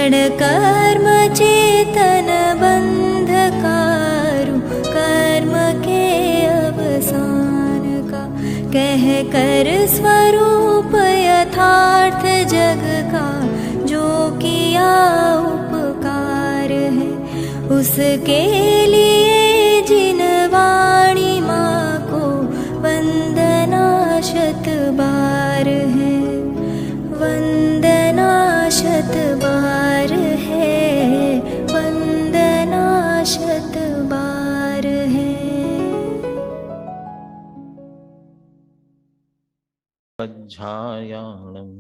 क्षण कर्म चेतन बंधकारु, कर्म के अवसान का कह कर स्वरूप यथार्थ जग का, जो किया उपकार है उसके लिए जिन वाणी माँ को वंदना शत बार है, वंदना शत बार है, वंदना शत बार है। वज्झायाणं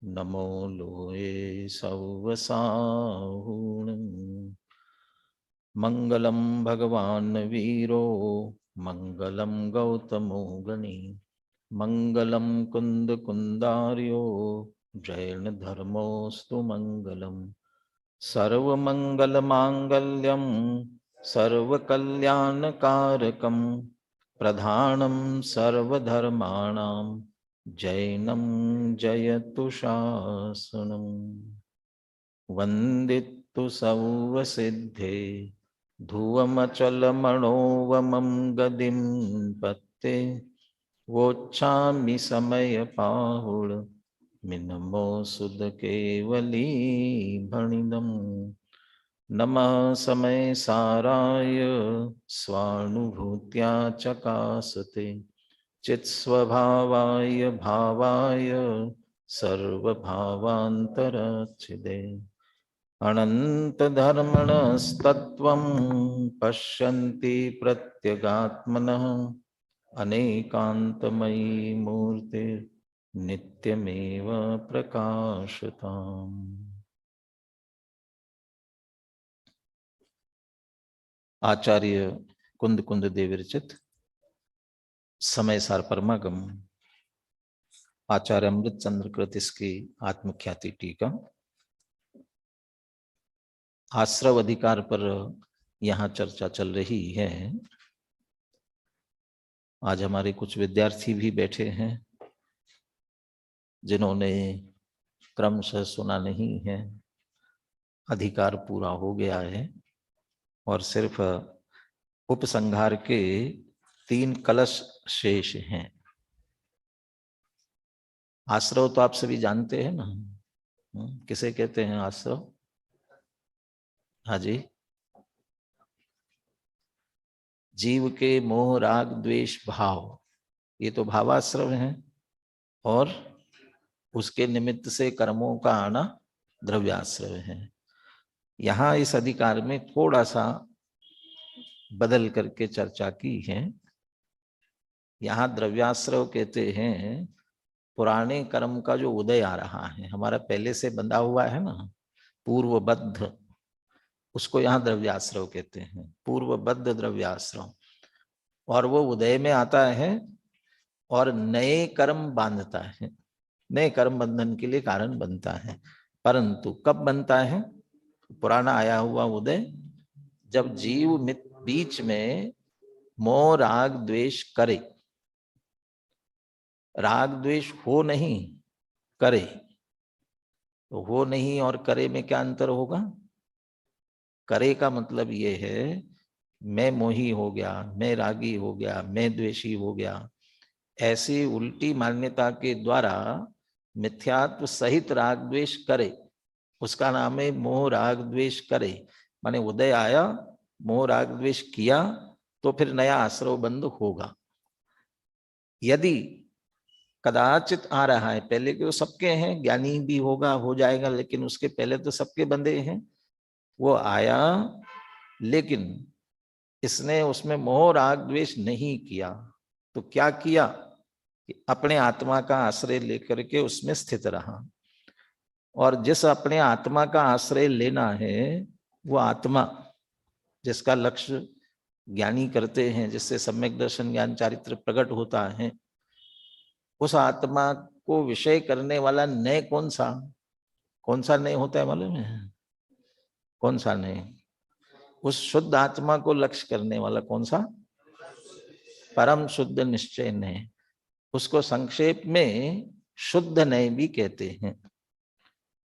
नमो लोये सौवसाहुणं। मंगलम भगवान वीरो मंगलम गौतमो गणि, मंगलम कुंद कुंदार्यो जैन धर्मोस्तु मंगलम। सर्वमंगल मांगल्यम सर्वकल्याणकारकम, प्रधानम सर्वधर्माणां जैनम जयतु शासनम। वंदितु सर्वसिद्धे ध्रुवमचलमणोवमं गदिं पत्ते, वोच्छामि समयपाहुळ मिनमो सुध केवली भणिदम्। नमः समय साराय स्वानुभूत्या चकासते, चित्स्वभावाय भावाय सर्वभावान्तरच्छिदे। अनंत धर्मणस्तत्त्वं पश्यन्ति प्रत्यगात्मनः, अनेकान्तमयी मूर्ति नित्यमेव प्रकाशताम्। आचार्य कुंद कुंद देव विरचित समय सार परमागम, आचार्य अमृत चंद्र कृत इसकी आत्मख्याति टीका। आश्रव अधिकार पर यहाँ चर्चा चल रही है। आज हमारे कुछ विद्यार्थी भी बैठे हैं जिन्होंने क्रमशः सुना नहीं है। अधिकार पूरा हो गया है और सिर्फ उपसंहार के 3 कलश शेष हैं। आश्रव तो आप सभी जानते हैं ना, किसे कहते हैं आश्रव? हाँ जी, जीव के मोह राग द्वेष भाव, ये तो भावाश्रव हैं, और उसके निमित्त से कर्मों का आना द्रव्याश्रव है। यहाँ इस अधिकार में थोड़ा सा बदल करके चर्चा की है। यहाँ द्रव्याश्रव कहते हैं पुराने कर्म का जो उदय आ रहा है, हमारा पहले से बंधा हुआ है ना, पूर्वबद्ध, उसको यहाँ द्रव्याश्रव कहते हैं, पूर्वबद्ध द्रव्याश्रव। और वो उदय में आता है और नए कर्म बांधता है, नए कर्म बंधन के लिए कारण बनता है। परंतु कब बनता है? पुराना आया हुआ उदय जब जीव बीच में मोह राग द्वेष करे, राग द्वेष हो नहीं करे, तो हो नहीं और करे में क्या अंतर होगा? करे का मतलब ये है मैं मोही हो गया, मैं रागी हो गया, मैं द्वेषी हो गया, ऐसी उल्टी मान्यता के द्वारा मिथ्यात्व सहित राग द्वेष करे, उसका नाम है मोह राग द्वेष करे। माने उदय आया, मोह राग द्वेष किया, तो फिर नया आश्रव बंध होगा। यदि कदाचित आ रहा है, पहले के तो सबके हैं, ज्ञानी भी होगा, हो जाएगा, लेकिन उसके पहले तो सबके बंधे हैं, वो आया लेकिन इसने उसमें मोह राग द्वेष नहीं किया, तो क्या किया कि अपने आत्मा का आश्रय लेकर के उसमें स्थित रहा। और जिस अपने आत्मा का आश्रय लेना है, वो आत्मा जिसका लक्ष्य ज्ञानी करते हैं, जिससे सम्यक दर्शन ज्ञान चारित्र प्रकट होता है, उस आत्मा को विषय करने वाला नय कौन सा नय होता है मालूम है? कौन सा नय? उस शुद्ध आत्मा को लक्ष्य करने वाला कौन सा? परम शुद्ध निश्चय नय। उसको संक्षेप में शुद्ध नय भी कहते हैं।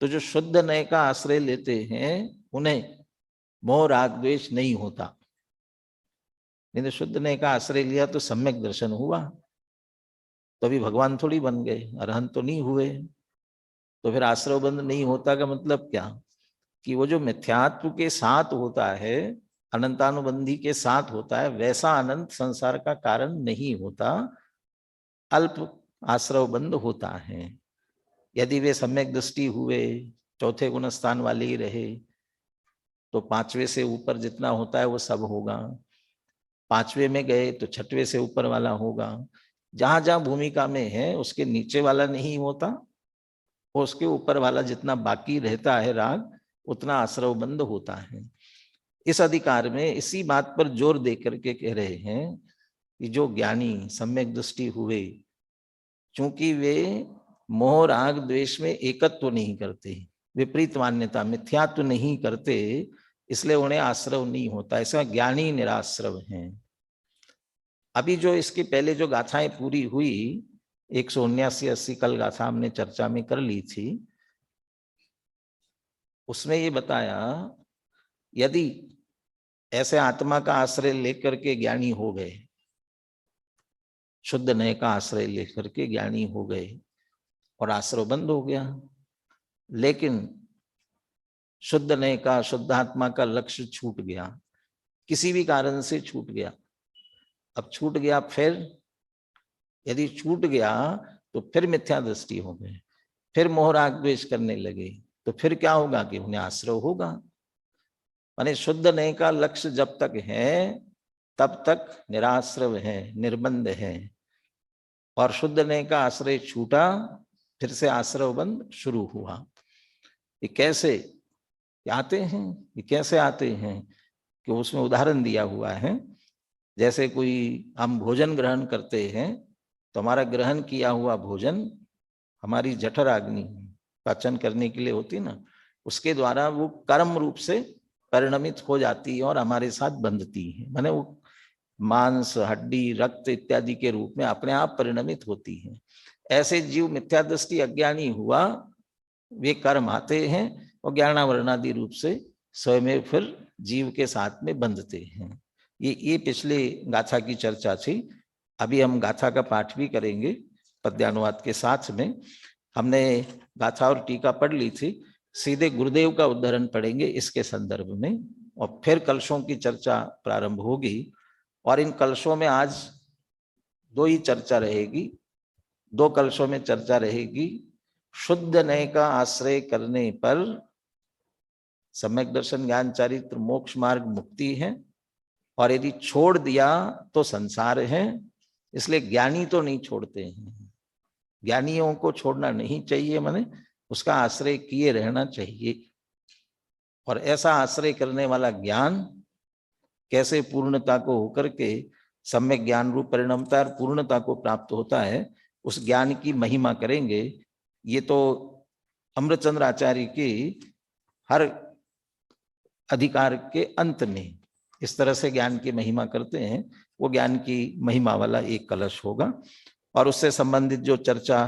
तो जो शुद्ध नय का आश्रय लेते हैं उन्हें मोह राग द्वेष नहीं होता। नहीं तो शुद्ध नय का आश्रय लिया तो सम्यक दर्शन हुआ, तो अभी भगवान थोड़ी बन गए, अरहंत तो नहीं हुए। तो फिर आश्रय बंध नहीं होता का मतलब क्या, कि वो जो मिथ्यात्व के साथ होता है, अनंतानुबंधी के साथ होता है, वैसा अनंत संसार का कारण नहीं होता, अल्प आश्रय बंध होता है। यदि वे सम्यक दृष्टि हुए, चौथे गुण स्थान वाले ही रहे, तो पांचवे से ऊपर जितना होता है वो सब होगा। पांचवे में गए तो छठवे से ऊपर वाला होगा। जहां जहां भूमिका में है उसके नीचे वाला नहीं होता, और उसके ऊपर वाला जितना बाकी रहता है राग, उतना आश्रव बंद होता है। इस अधिकार में इसी बात पर जोर दे करके कह रहे हैं कि जो ज्ञानी सम्यक दृष्टि हुए, चूंकि वे मोह राग द्वेष में एकत्व नहीं करते, विपरीत मान्यता मिथ्यात्व नहीं करते, इसलिए उन्हें आश्रव नहीं होता। ऐसा ज्ञानी निराश्रव हैं। अभी जो इसके पहले जो गाथाएं पूरी हुई, 179-80 कल गाथा हमने चर्चा में कर ली थी, उसमें ये बताया यदि ऐसे आत्मा का आश्रय लेकर के ज्ञानी हो गए, शुद्ध नय का आश्रय लेकर के ज्ञानी हो गए और आश्रय बंद हो गया, लेकिन शुद्ध नय का, शुद्धात्मा का लक्ष्य छूट गया, किसी भी कारण से छूट गया। अब छूट गया, फिर यदि छूट गया तो फिर मिथ्या दृष्टि हो गई, फिर मोह राग द्वेष करने लगे, तो फिर क्या होगा कि उन्हें आश्रय होगा। माने शुद्ध नय का लक्ष्य जब तक है तब तक निराश्रव है, निर्बंध है, और शुद्ध नय का आश्रय छूटा, फिर से आश्रय बंद शुरू हुआ। ये कैसे आते हैं, ये कैसे आते हैं, कि उसमें उदाहरण दिया हुआ है। जैसे कोई हम भोजन ग्रहण करते हैं, तो हमारा ग्रहण किया हुआ भोजन हमारी जठराग्नि पाचन करने के लिए होती ना, उसके द्वारा वो कर्म रूप से परिणमित हो जाती है और हमारे साथ बंधती है। माने वो मांस, हड्डी, रक्त इत्यादि के रूप में अपने आप परिणमित होती है। ऐसे जीव मिथ्या दृष्टि अज्ञानी हुआ, वे कर्म आते हैं और ज्ञानावरणादि रूप से स्वयं फिर जीव के साथ में बंधते हैं। ये पिछले गाथा की चर्चा थी। अभी हम गाथा का पाठ भी करेंगे पद्यानुवाद के साथ में। हमने गाथा और टीका पढ़ ली थी, सीधे गुरुदेव का उदाहरण पढ़ेंगे इसके संदर्भ में, और फिर कलशों की चर्चा प्रारंभ होगी। और इन कलशों में आज दो ही चर्चा रहेगी, दो कलशों में चर्चा रहेगी। शुद्ध नय का आश्रय करने पर सम्यक दर्शन, ज्ञान, चारित्र, मोक्ष मार्ग, मुक्ति है, और यदि छोड़ दिया तो संसार है। इसलिए ज्ञानी तो नहीं छोड़ते हैं, ज्ञानियों को छोड़ना नहीं चाहिए, माने उसका आश्रय किए रहना चाहिए। और ऐसा आश्रय करने वाला ज्ञान कैसे पूर्णता को होकर के सम्यक ज्ञान रूप परिणमता और पूर्णता को प्राप्त होता है, उस ज्ञान की महिमा करेंगे। ये तो अमृतचंद्र आचार्य की हर अधिकार के अंत में इस तरह से ज्ञान की महिमा करते हैं। वो ज्ञान की महिमा वाला एक कलश होगा, और उससे संबंधित जो चर्चा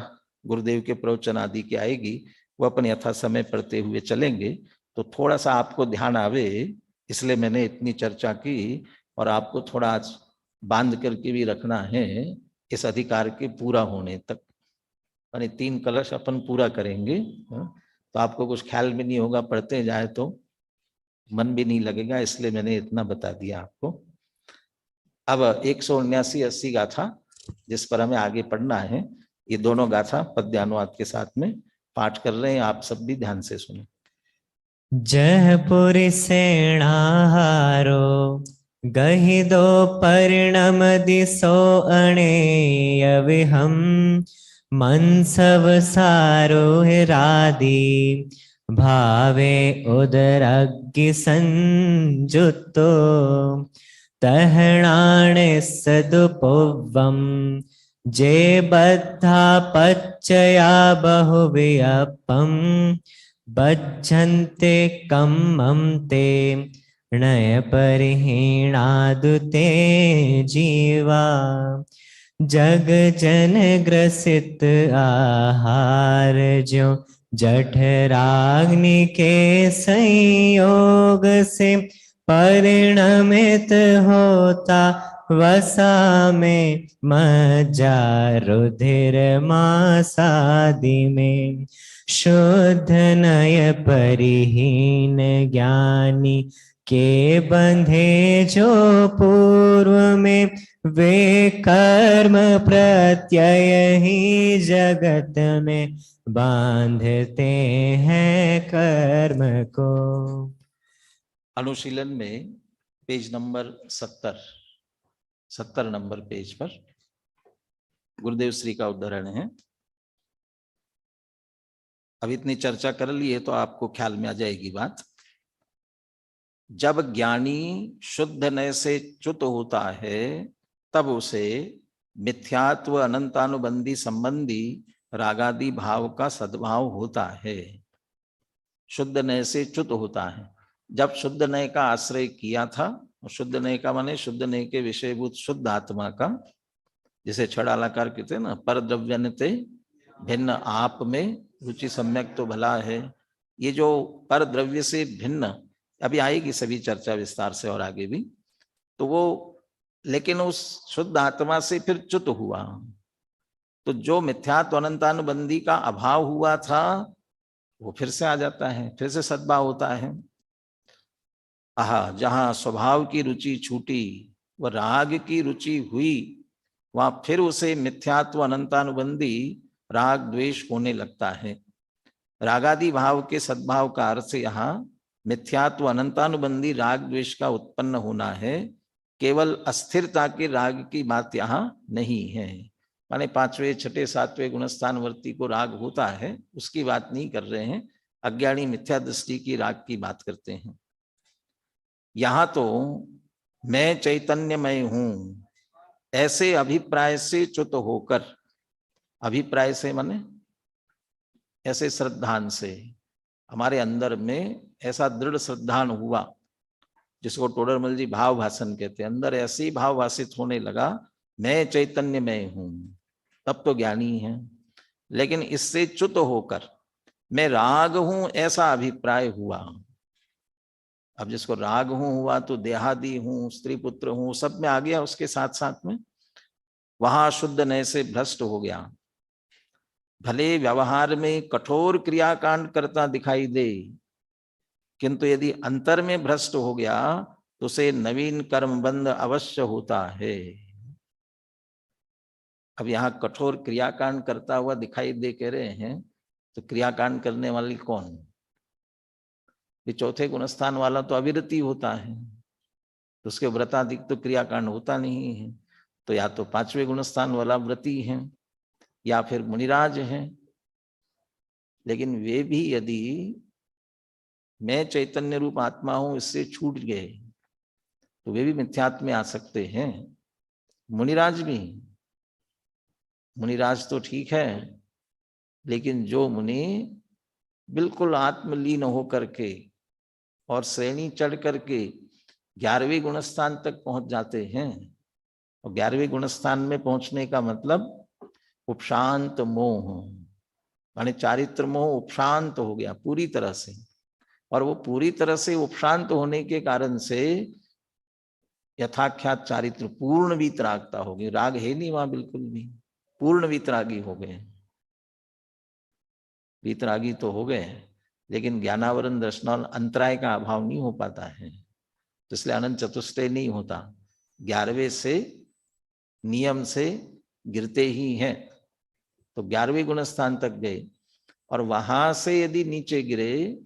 गुरुदेव के प्रवचन आदि की आएगी वो अपन यथा समय पढ़ते हुए चलेंगे। तो थोड़ा सा आपको ध्यान आवे, इसलिए मैंने इतनी चर्चा की, और आपको थोड़ा आज बांध करके भी रखना है इस अधिकार के पूरा होने तक। यानी 3 कलश अपन पूरा करेंगे, तो आपको कुछ ख्याल भी नहीं होगा, पढ़ते जाए तो मन भी नहीं लगेगा, इसलिए मैंने इतना बता दिया आपको। अब 179-80 गाथा जिस पर हमें आगे पढ़ना है, ये दोनों गाथा पद्यानुवाद के साथ में पाठ कर रहे हैं, आप सब भी ध्यान से सुने। जयपुर सेणाहारो गहि दो परिणम दिसो अणे अविहम मन सब सारो रादी भावे उदरग्नि संजुतो तहणाणे सदुपवम जे बद्धा पच्चया बहुव्यपम बज्झन्ते कम्मं ते नय परिहीणादुते जीवा जग जन ग्रसित आहार जो जठराग्नि के संयोग से परिणमित होता वसा में मज्जा रुधिर मासादि में। शुद्ध नय परिहीन ज्ञानी के बंधे जो पूर्व में, वे कर्म प्रत्यय ही जगत में बांधते हैं कर्म को। अनुशीलन में पेज नंबर 70 नंबर पेज पर गुरुदेव श्री का उद्धरण है। अब इतनी चर्चा कर ली है तो आपको ख्याल में आ जाएगी बात। जब ज्ञानी शुद्ध नय से च्युत होता है तब उसे मिथ्यात्व अनंतानुबंधी संबंधी रागादि भाव का सद्भाव होता है। शुद्ध नय से च्युत होता है। जब शुद्ध नय का आश्रय किया था, शुद्ध नय का माने शुद्ध नय के विषयभूत शुद्ध आत्मा का, जिसे छड़ालाकार कहते हैं ना, पर द्रव्यन्ते भिन्न आप में रुचि सम्यक तो भला है। ये जो पर द्रव्य से भिन्न, अभी आएगी सभी चर्चा विस्तार से और आगे भी, तो वो लेकिन उस शुद्ध आत्मा से फिर च्युत हुआ, तो जो मिथ्यात्व अनंतानुबंधी का अभाव हुआ था वो फिर से आ जाता है, फिर से सद्भाव होता है। आहा, जहां स्वभाव की रुचि छूटी व राग की रुचि हुई, वहां फिर उसे मिथ्यात्व अनंतानुबंधी राग द्वेष होने लगता है। रागादि भाव के सद्भाव का अर्थ यहाँ मिथ्यात्व अनंतानुबंधी राग द्वेष का उत्पन्न होना है। केवल अस्थिरता के राग की बात यहाँ नहीं है। माने 5वें 6ठे 7वें गुणस्थानवर्ती को राग होता है, उसकी बात नहीं कर रहे हैं। अज्ञानी मिथ्या दृष्टि की राग की बात करते हैं। यहां तो मैं चैतन्यमय हूं ऐसे अभिप्राय से च्युत होकर, अभिप्राय से माने ऐसे श्रद्धान से, हमारे अंदर में ऐसा दृढ़ श्रद्धान हुआ जिसको टोडरमल जी भाव भाषण कहते हैं। अंदर ऐसे ही भाव भाषित होने लगा मैं चैतन्यमय हूं, तब तो ज्ञानी है। लेकिन इससे च्युत होकर मैं राग हूं ऐसा अभिप्राय हुआ। अब जिसको राग हुआ तो देहादि हूं, स्त्री पुत्र हूं, सब में आ गया उसके साथ साथ में, वहां शुद्ध नय से भ्रष्ट हो गया। भले व्यवहार में कठोर क्रियाकांड करता दिखाई दे, किंतु यदि अंतर में भ्रष्ट हो गया तो उसे नवीन कर्म बंध अवश्य होता है। अब यहाँ कठोर क्रियाकांड करता हुआ दिखाई दे कह रहे हैं, तो क्रियाकांड करने वाली कौन? ये चौथे गुणस्थान वाला तो अविरति होता है, तो उसके व्रताधिक तो क्रियाकांड होता नहीं है। तो या तो 5वें गुणस्थान वाला व्रती है या फिर मुनिराज है। लेकिन वे भी यदि मैं चैतन्य रूप आत्मा हूं इससे छूट गए तो वे भी मिथ्यात्व में आ सकते हैं। मुनिराज भी, मुनिराज तो ठीक है, लेकिन जो मुनि बिल्कुल आत्मलीन होकर के और श्रेणी चढ़ करके 11वें गुणस्थान तक पहुंच जाते हैं, और 11वें गुणस्थान में पहुंचने का मतलब उपशांत मोह, माने चारित्र मोह उपशांत हो गया पूरी तरह से। और वो पूरी तरह से उपशांत होने के कारण से यथाख्यात चारित्र पूर्ण वीतरागता हो गई। राग है नहीं वहां बिल्कुल भी, पूर्ण वीतरागी हो गए। वीतरागी तो हो गए, लेकिन ज्ञानावरण दर्शनावरण अंतराय का अभाव नहीं हो पाता है, तो इसलिए अनंत चतुष्टय नहीं होता। 11वें से नियम से गिरते ही हैं, तो 11वें गुणस्थान तक गए, और वहां से यदि नीचे गिरे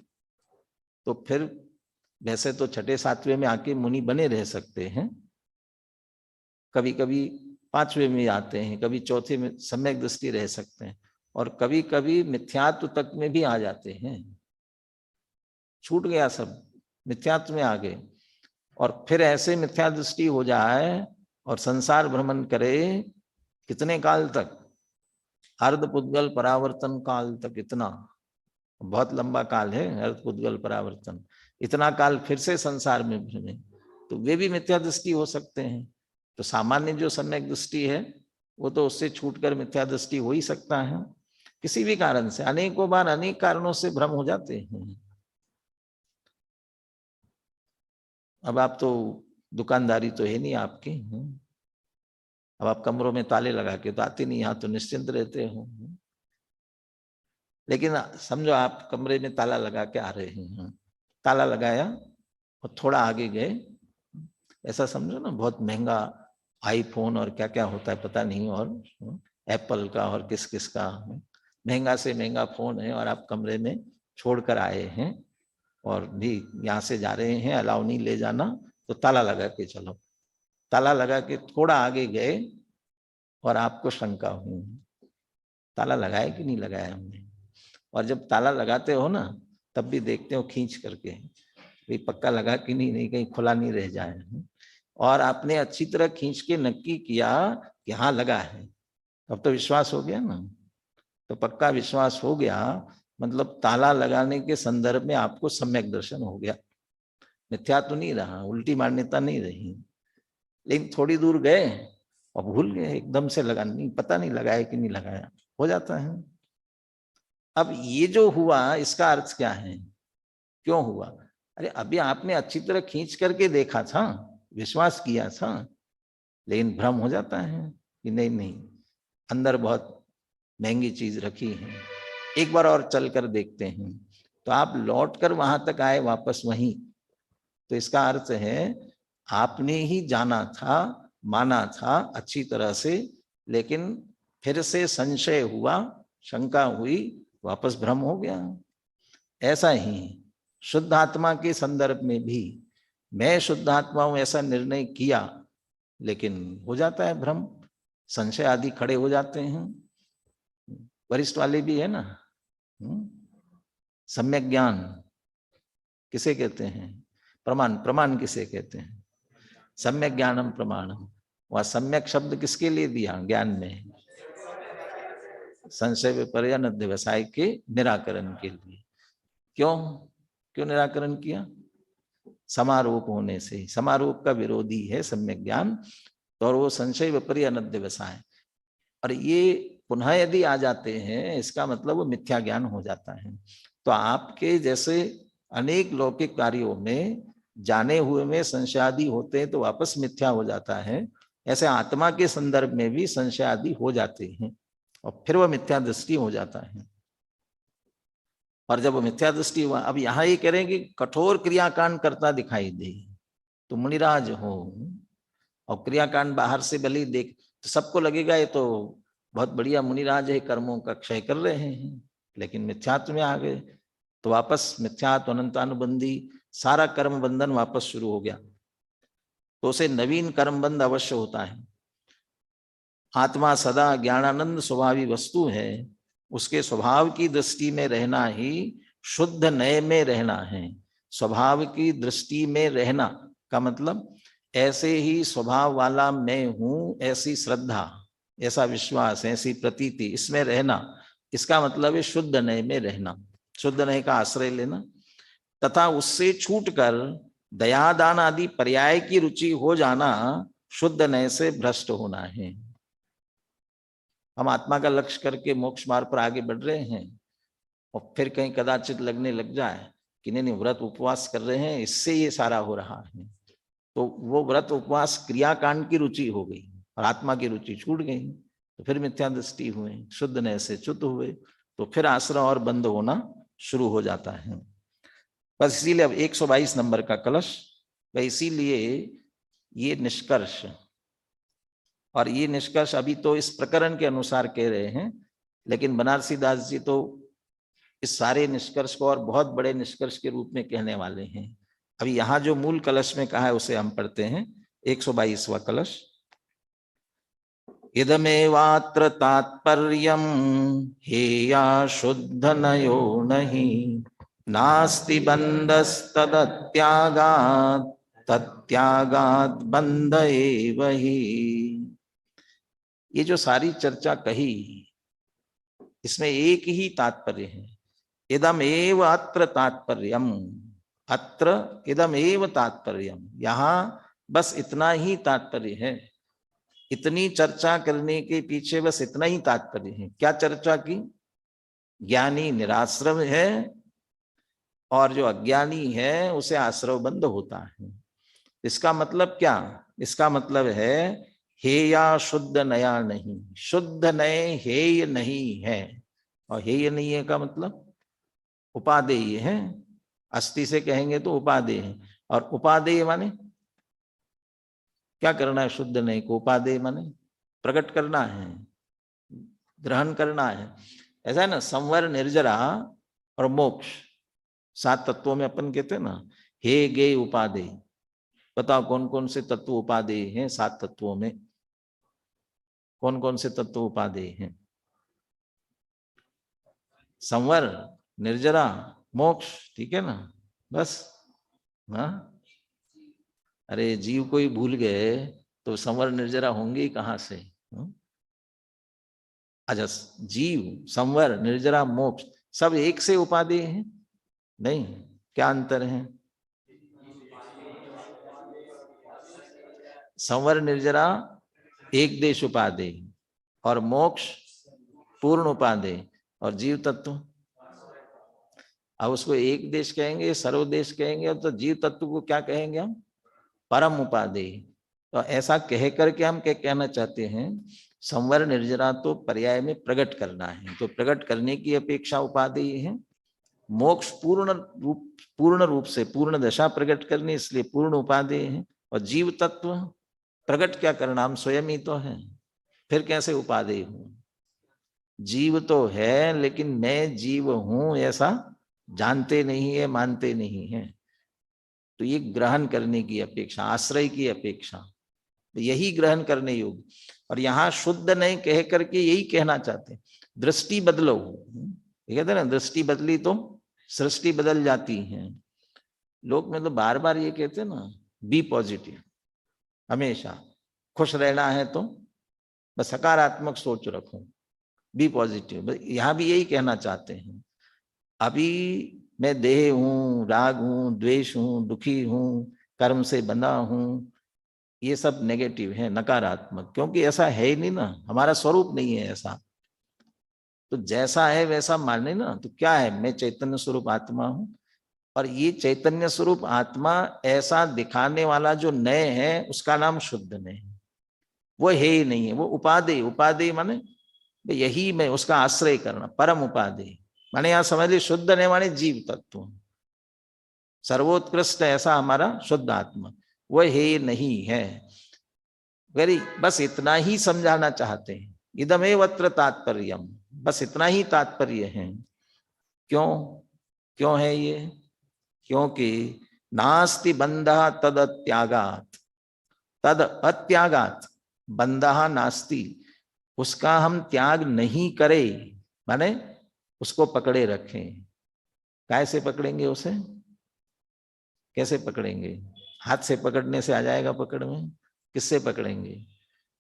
तो फिर वैसे तो 6ठे 7वें में आके मुनि बने रह सकते हैं, कभी कभी 5वें में आते हैं, कभी चौथे में सम्यक दृष्टि रह सकते हैं, और कभी कभी मिथ्यात्व तक में भी आ जाते हैं। छूट गया सब, मिथ्यात्व में आ गए, और फिर ऐसे मिथ्या दृष्टि हो जाए और संसार भ्रमण करे कितने काल तक? अर्ध पुद्गल परावर्तन काल तक। इतना बहुत लंबा काल है अर्ध पुद्गल परावर्तन, इतना काल फिर से संसार में भ्रमे, तो वे भी मिथ्या दृष्टि हो सकते हैं। तो सामान्य जो सम्यक दृष्टि है वो तो उससे छूटकर मिथ्या दृष्टि हो ही सकता है, किसी भी कारण से, अनेकों बार अनेक कारणों से भ्रम हो जाते हैं। अब आप तो दुकानदारी तो है नहीं आपकी, अब आप कमरों में ताले लगा के तो आते नहीं, यहाँ तो निश्चिंत रहते हो। लेकिन समझो आप कमरे में ताला लगा के आ रहे हैं, ताला लगाया और थोड़ा आगे गए, ऐसा समझो ना बहुत महंगा आईफोन और क्या क्या होता है पता नहीं, और एप्पल का और किस किस का महंगा से महंगा फोन है, और आप कमरे में छोड़कर आए हैं और भी यहाँ से जा रहे हैं, अलाउ नहीं ले जाना, तो ताला लगा के चलो। ताला लगा के थोड़ा आगे गए और आपको शंका हुई ताला लगाया कि नहीं लगाया हमने, और जब ताला लगाते हो ना तब भी देखते हो खींच करके भाई पक्का लगा कि नहीं, कहीं खुला नहीं रह जाए, और आपने अच्छी तरह खींच के नक्की किया कि हाँ लगा है, अब तो विश्वास हो गया ना। तो पक्का विश्वास हो गया मतलब ताला लगाने के संदर्भ में आपको सम्यक दर्शन हो गया, मिथ्या तो नहीं रहा, उल्टी मान्यता नहीं रही। लेकिन थोड़ी दूर गए और भूल गए, एकदम से लगा नहीं, पता नहीं लगाया कि नहीं लगाया, हो जाता है। अब ये जो हुआ इसका अर्थ क्या है, क्यों हुआ? अरे अभी आपने अच्छी तरह खींच करके देखा था, विश्वास किया था, लेकिन भ्रम हो जाता है कि नहीं अंदर बहुत महंगी चीज रखी है, एक बार और चल कर देखते हैं। तो आप लौट कर वहां तक आए वापस वहीं, तो इसका अर्थ है आपने ही जाना था, माना था अच्छी तरह से, लेकिन फिर से संशय हुआ, शंका हुई, वापस भ्रम हो गया। ऐसा ही शुद्ध आत्मा के संदर्भ में भी मैं शुद्ध आत्मा हूं ऐसा निर्णय किया, लेकिन हो जाता है भ्रम, संशय आदि खड़े हो जाते हैं। वरिष्ठ वाले भी है ना, सम्यक ज्ञान किसे कहते हैं? प्रमाण किसे कहते हैं? सम्यक ज्ञानम प्रमाणम। वह सम्यक शब्द किसके लिए दिया ज्ञान में? संशय विपर्य व्यवसाय के निराकरण के लिए। क्यों निराकरण किया? समारोप होने से, समारोप का विरोधी है सम्यक ज्ञान, तो और वो संशय विपर्य व्यवसाय, और ये पुनः यदि आ जाते हैं इसका मतलब वो मिथ्या ज्ञान हो जाता है। तो आपके जैसे अनेक लौकिक कार्यों में जाने हुए में संशयादि होते हैं तो वापस मिथ्या हो जाता है, ऐसे आत्मा के संदर्भ में भी संशयादि हो जाते हैं और फिर वह मिथ्या दृष्टि हो जाता है। और जब मिथ्या दृष्टि हुआ, अब यहाँ ये कह रहे हैं कि कठोर क्रियाकांड करता दिखाई दे तो मुनिराज हो, और क्रियाकांड बाहर से भले देख तो सबको लगेगा ये तो बहुत बढ़िया मुनिराज है, कर्मों का क्षय कर रहे हैं, लेकिन मिथ्यात्व में आ गए तो वापस मिथ्यात्व अनंतानुबंधी सारा कर्म बंधन वापस शुरू हो गया। तो उसे नवीन कर्म बंध अवश्य होता है। आत्मा सदा ज्ञानानंद स्वभावी वस्तु है, उसके स्वभाव की दृष्टि में रहना ही शुद्ध नए में रहना है। स्वभाव की दृष्टि में रहना का मतलब ऐसे ही स्वभाव वाला मैं हूं, ऐसी श्रद्धा, ऐसा विश्वास, ऐसी प्रतीति, इसमें रहना, इसका मतलब है शुद्ध नए में रहना, शुद्ध नए का आश्रय लेना, तथा उससे छूटकर दयादान आदि पर्याय की रुचि हो जाना शुद्ध नए से भ्रष्ट होना है। हम आत्मा का लक्ष्य करके मोक्ष मार्ग पर आगे बढ़ रहे हैं और फिर कहीं कदाचित लगने लग जाए कि नहीं व्रत उपवास कर रहे हैं इससे ये सारा हो रहा है, तो वो व्रत उपवास क्रियाकांड की रुचि हो गई और आत्मा की रुचि छूट गई, तो फिर मिथ्या दृष्टि हुए, शुद्ध नए से च्युत हुए, तो फिर आश्रय और बंद होना शुरू हो जाता है। बस इसीलिए अब 122 नंबर का कलश, इसीलिए ये निष्कर्ष, और ये निष्कर्ष अभी तो इस प्रकरण के अनुसार कह रहे हैं, लेकिन बनारसी दास जी तो इस सारे निष्कर्ष को और बहुत बड़े निष्कर्ष के रूप में कहने वाले हैं। अभी यहाँ जो मूल कलश में कहा है उसे हम पढ़ते हैं, 122वां कलश। इदमेवात्र तात्पर्यम हेया शुद्ध नयो नहीं, नास्ति बंधस्तदत्यागात् तत्यागात् बंध एव ही। ये जो सारी चर्चा कही इसमें एक ही तात्पर्य है, इदम एव अत्र तात्पर्यम, अत्र इदम एव तात्पर्यम, यहाँ बस इतना ही तात्पर्य है। इतनी चर्चा करने के पीछे बस इतना ही तात्पर्य है। क्या चर्चा की? ज्ञानी निराश्रव है और जो अज्ञानी है उसे आश्रवबंध होता है। इसका मतलब क्या? इसका मतलब है हेया शुद्ध नया नहीं, शुद्ध नए हेय नहीं है। और हेय नहीं है का मतलब उपादेय है। अस्थि से कहेंगे तो उपादेय है, और उपादेय माने क्या करना है? शुद्ध नए को उपादेय माने प्रकट करना है, ग्रहण करना है। ऐसा है ना, संवर, निर्जरा और मोक्ष 7 तत्वों में अपन कहते हैं ना हे गे उपादेय। बताओ कौन कौन से तत्व उपादेय हैं? 7 तत्वों में कौन कौन से तत्व उपादेय हैं? संवर, निर्जरा, मोक्ष, ठीक है ना? बस। हाँ, अरे जीव को ही भूल गए तो संवर निर्जरा होंगे ही कहां से? अच्छा, जीव, संवर, निर्जरा, मोक्ष सब एक से उपादेय हैं? नहीं, क्या अंतर है? संवर निर्जरा एक देश उपादेय और मोक्ष पूर्ण उपादेय, और जीव तत्व अब उसको एक देश कहेंगे, सर्वदेश कहेंगे, तो जीव तत्व को क्या कहेंगे हम? परम उपादेय। तो ऐसा कह करके हम क्या कहना चाहते हैं? संवर निर्जरा तो पर्याय में प्रकट करना है, तो प्रकट करने की अपेक्षा उपादेय है। मोक्ष पूर्ण रूप से पूर्ण दशा प्रकट करनी, इसलिए पूर्ण उपादेय है। और जीव तत्व प्रकट क्या करना? हम स्वयं ही तो है, फिर कैसे उपादेय हूं? जीव तो है लेकिन मैं जीव हूं ऐसा जानते नहीं है, मानते नहीं है। तो ये ग्रहण करने की अपेक्षा, आश्रय की अपेक्षा, तो यही ग्रहण करने योग्य। और यहां शुद्ध नहीं कह करके यही कहना चाहते हैं, दृष्टि बदलो। ये कहते हैं ना, दृष्टि बदली तो सृष्टि बदल जाती है। लोग में तो बार बार ये कहते हैं ना, बी पॉजिटिव, हमेशा खुश रहना है तो बस सकारात्मक सोच रखो, बी पॉजिटिव। यहां भी यही कहना चाहते हैं। अभी मैं देह हूं, राग हूं, द्वेष हूं, दुखी हूं, कर्म से बंधा हूं, ये सब नेगेटिव है, नकारात्मक, क्योंकि ऐसा है ही नहीं ना, हमारा स्वरूप नहीं है ऐसा। तो जैसा है वैसा माने ना। तो क्या है? मैं चैतन्य स्वरूप आत्मा हूं, और ये चैतन्य स्वरूप आत्मा ऐसा दिखाने वाला जो नए है उसका नाम शुद्ध नए है। वो है ही नहीं है, वो उपादेय। उपादेय माने यही मैं, उसका आश्रय करना, परम उपादेय माने यहां समझ ली शुद्ध नहीं माने जीव तत्व, सर्वोत्कृष्ट ऐसा हमारा शुद्ध आत्मा, वह है नहीं है। वेरी, बस इतना ही समझाना चाहते हैं। इदमेव अत्र तात्पर्यम, बस इतना ही तात्पर्य है। क्यों? क्यों है ये? क्योंकि नास्ति बंधः तद त्यागात, तद अत्यागात बंधः नास्ति, उसका हम त्याग नहीं करें माने उसको पकड़े रखें। कैसे पकड़ेंगे उसे? कैसे पकड़ेंगे? हाथ से पकड़ने से आ जाएगा पकड़ में? किससे पकड़ेंगे?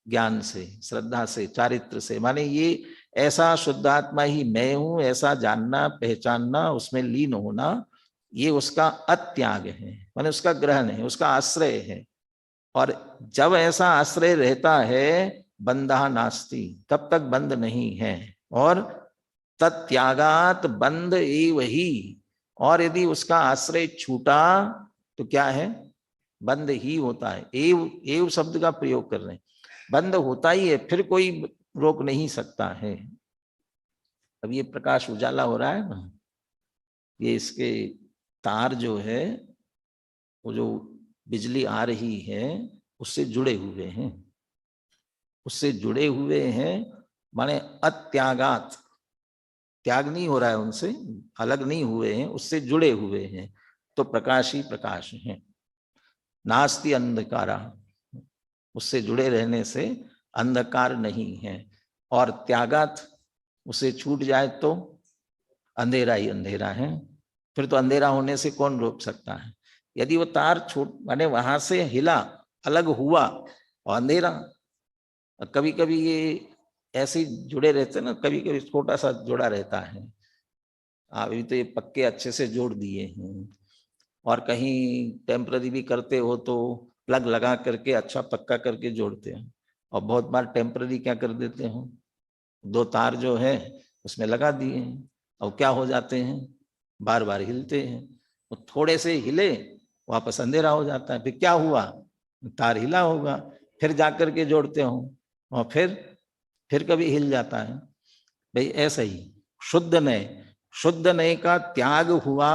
ज्ञान से, श्रद्धा से, चारित्र से। माने ये ऐसा शुद्धात्मा ही मैं हूं ऐसा जानना, पहचानना, उसमें लीन होना, ये उसका अत्याग है, माने उसका ग्रहण है, उसका आश्रय है। और जब ऐसा आश्रय रहता है बंधा नास्ति, तब तक बंद नहीं है। और तत्यागात बंध एव ही, और यदि उसका आश्रय छूटा तो क्या है? बंद ही होता है। एव, एव शब्द का प्रयोग कर रहे हैं, बंद होता ही है, फिर कोई रोक नहीं सकता है। अब ये प्रकाश उजाला हो रहा है ना, ये इसके तार जो है, वो जो बिजली आ रही है उससे जुड़े हुए हैं, उससे जुड़े हुए हैं, माने अत्यागात, त्याग नहीं हो रहा है उनसे, अलग नहीं हुए हैं, उससे जुड़े हुए हैं, तो प्रकाश ही प्रकाश है। नास्ति अंधकारा, उससे जुड़े रहने से अंधकार नहीं है। और त्यागात, उसे छूट जाए तो अंधेरा ही अंधेरा है। फिर तो अंधेरा होने से कौन रोक सकता है? यदि वो तार छूट माने वहां से हिला, अलग हुआ, और अंधेरा। कभी कभी ये ऐसे जुड़े रहते हैं ना, कभी कभी छोटा सा जुड़ा रहता है। अभी तो ये पक्के अच्छे से जोड़ दिए हैं, और कहीं टेम्पररी भी करते हो तो प्लग लगा करके अच्छा पक्का करके जोड़ते हैं। और बहुत बार टेम्पररी क्या कर देते हो, 2 तार जो है उसमें लगा दिए हैं, और क्या हो जाते हैं, बार बार हिलते हैं। वो थोड़े से हिले वापस अंधेरा हो जाता है, फिर क्या हुआ, तार हिला होगा, फिर जाकर के जोड़ते हो और फिर कभी हिल जाता है। भाई ऐसा ही शुद्ध नए का त्याग हुआ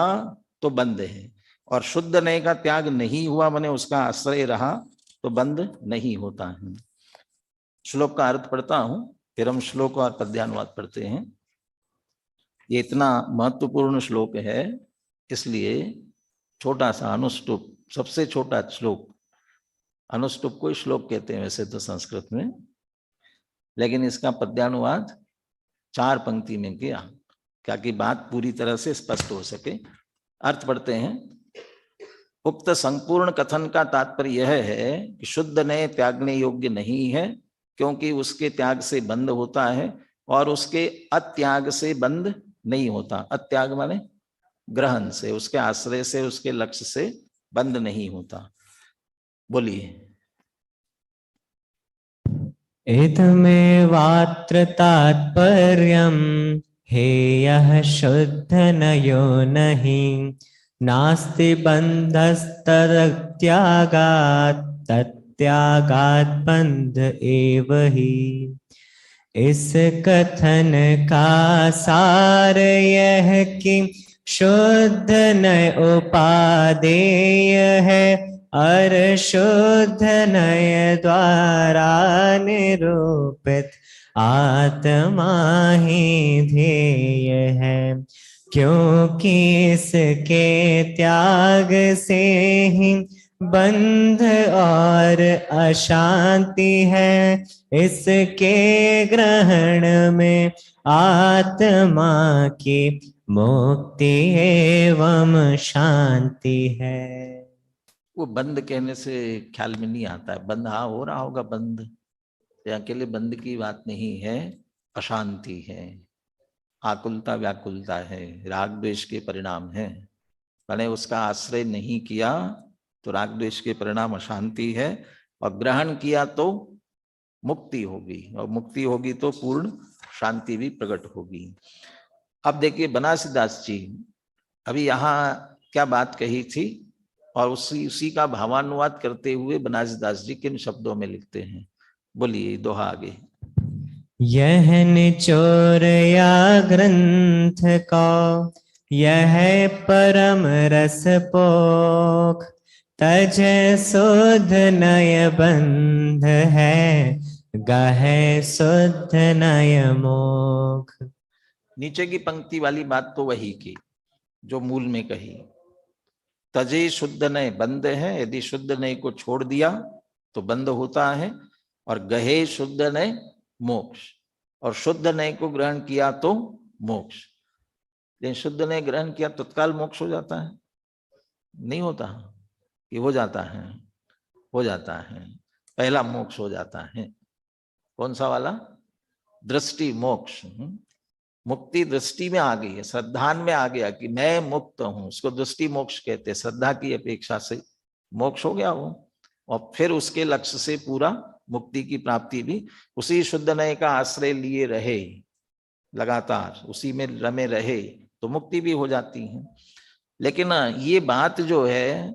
तो बंद है, और शुद्ध नए का त्याग नहीं हुआ माने उसका आश्रय रहा तो बंद नहीं होता है। श्लोक का अर्थ पढ़ता हूं, फिर हम श्लोक और पद्यानुवाद पढ़ते हैं। ये इतना महत्वपूर्ण श्लोक है, इसलिए छोटा सा अनुष्टुप, सबसे छोटा श्लोक, अनुष्टुप को श्लोक कहते हैं वैसे तो संस्कृत में, लेकिन इसका पद्यानुवाद 4 पंक्ति में किया ताकि बात पूरी तरह से स्पष्ट हो सके। अर्थ पढ़ते हैं। उक्त संपूर्ण कथन का तात्पर्य यह है कि शुद्ध नए त्यागने योग्य नहीं है, क्योंकि उसके त्याग से बंद होता है और उसके अत्याग से बंद नहीं होता। अत्याग माने ग्रहण से, उसके आश्रय से, उसके लक्ष्य से बंद नहीं होता। बोलिए। इदमेवात्र तात्पर्यम् हेयः शुद्ध नयो नहीं, नास्ति बंधस्तदत्यागात्, तत्यागात् बंध एव ही। इस कथन का सार यह कि शुद्ध नय उपादेय है और शुद्ध नय द्वारा निरूपित आत्मा ही ध्येय है, क्योंकि इसके त्याग से ही बंध और अशांति है। इसके ग्रहण में आत्मा की मुक्ति एवं शांति है। वो बंद कहने से ख्याल में नहीं आता है, बंद हाँ हो रहा होगा बंद, अकेले बंद की बात नहीं है, अशांति है, आकुलता व्याकुलता है, राग द्वेष के परिणाम है। मैंने उसका आश्रय नहीं किया तो राग द्वेष के परिणाम अशांति है, और ग्रहण किया तो मुक्ति होगी, और मुक्ति होगी तो पूर्ण शांति भी प्रकट होगी। अब देखिए बनारसीदास जी अभी यहाँ क्या बात कही थी, और उसी का भावानुवाद करते हुए बनारसीदास जी किन शब्दों में लिखते हैं। बोलिए दोहा आगे। यह निचोर या ग्रंथ को यह परम रस पोख, तजय शुद्ध नय बंध है, गहे शुद्ध नय मोख। नीचे की पंक्ति वाली बात तो वही की जो मूल में कही, तजे शुद्ध नय बंध है, यदि शुद्ध नय को छोड़ दिया तो बंद होता है, और गहे शुद्ध नय मोक्ष, और शुद्ध नय को ग्रहण किया तो मोक्ष। लेकिन शुद्ध नय ग्रहण किया तत्काल मोक्ष हो जाता है? नहीं होता, ये हो जाता है, हो जाता है। पहला मोक्ष हो जाता है, कौन सा वाला? दृष्टि मोक्ष। मुक्ति दृष्टि में आ गई है, श्रद्धान में आ गया कि मैं मुक्त हूं, उसको दृष्टि मोक्ष कहते हैं। श्रद्धा की अपेक्षा से मोक्ष हो गया वो, और फिर उसके लक्ष्य से पूरा मुक्ति की प्राप्ति भी उसी शुद्ध नय का आश्रय लिए रहे, लगातार उसी में रमे रहे तो मुक्ति भी हो जाती है। लेकिन ये बात जो है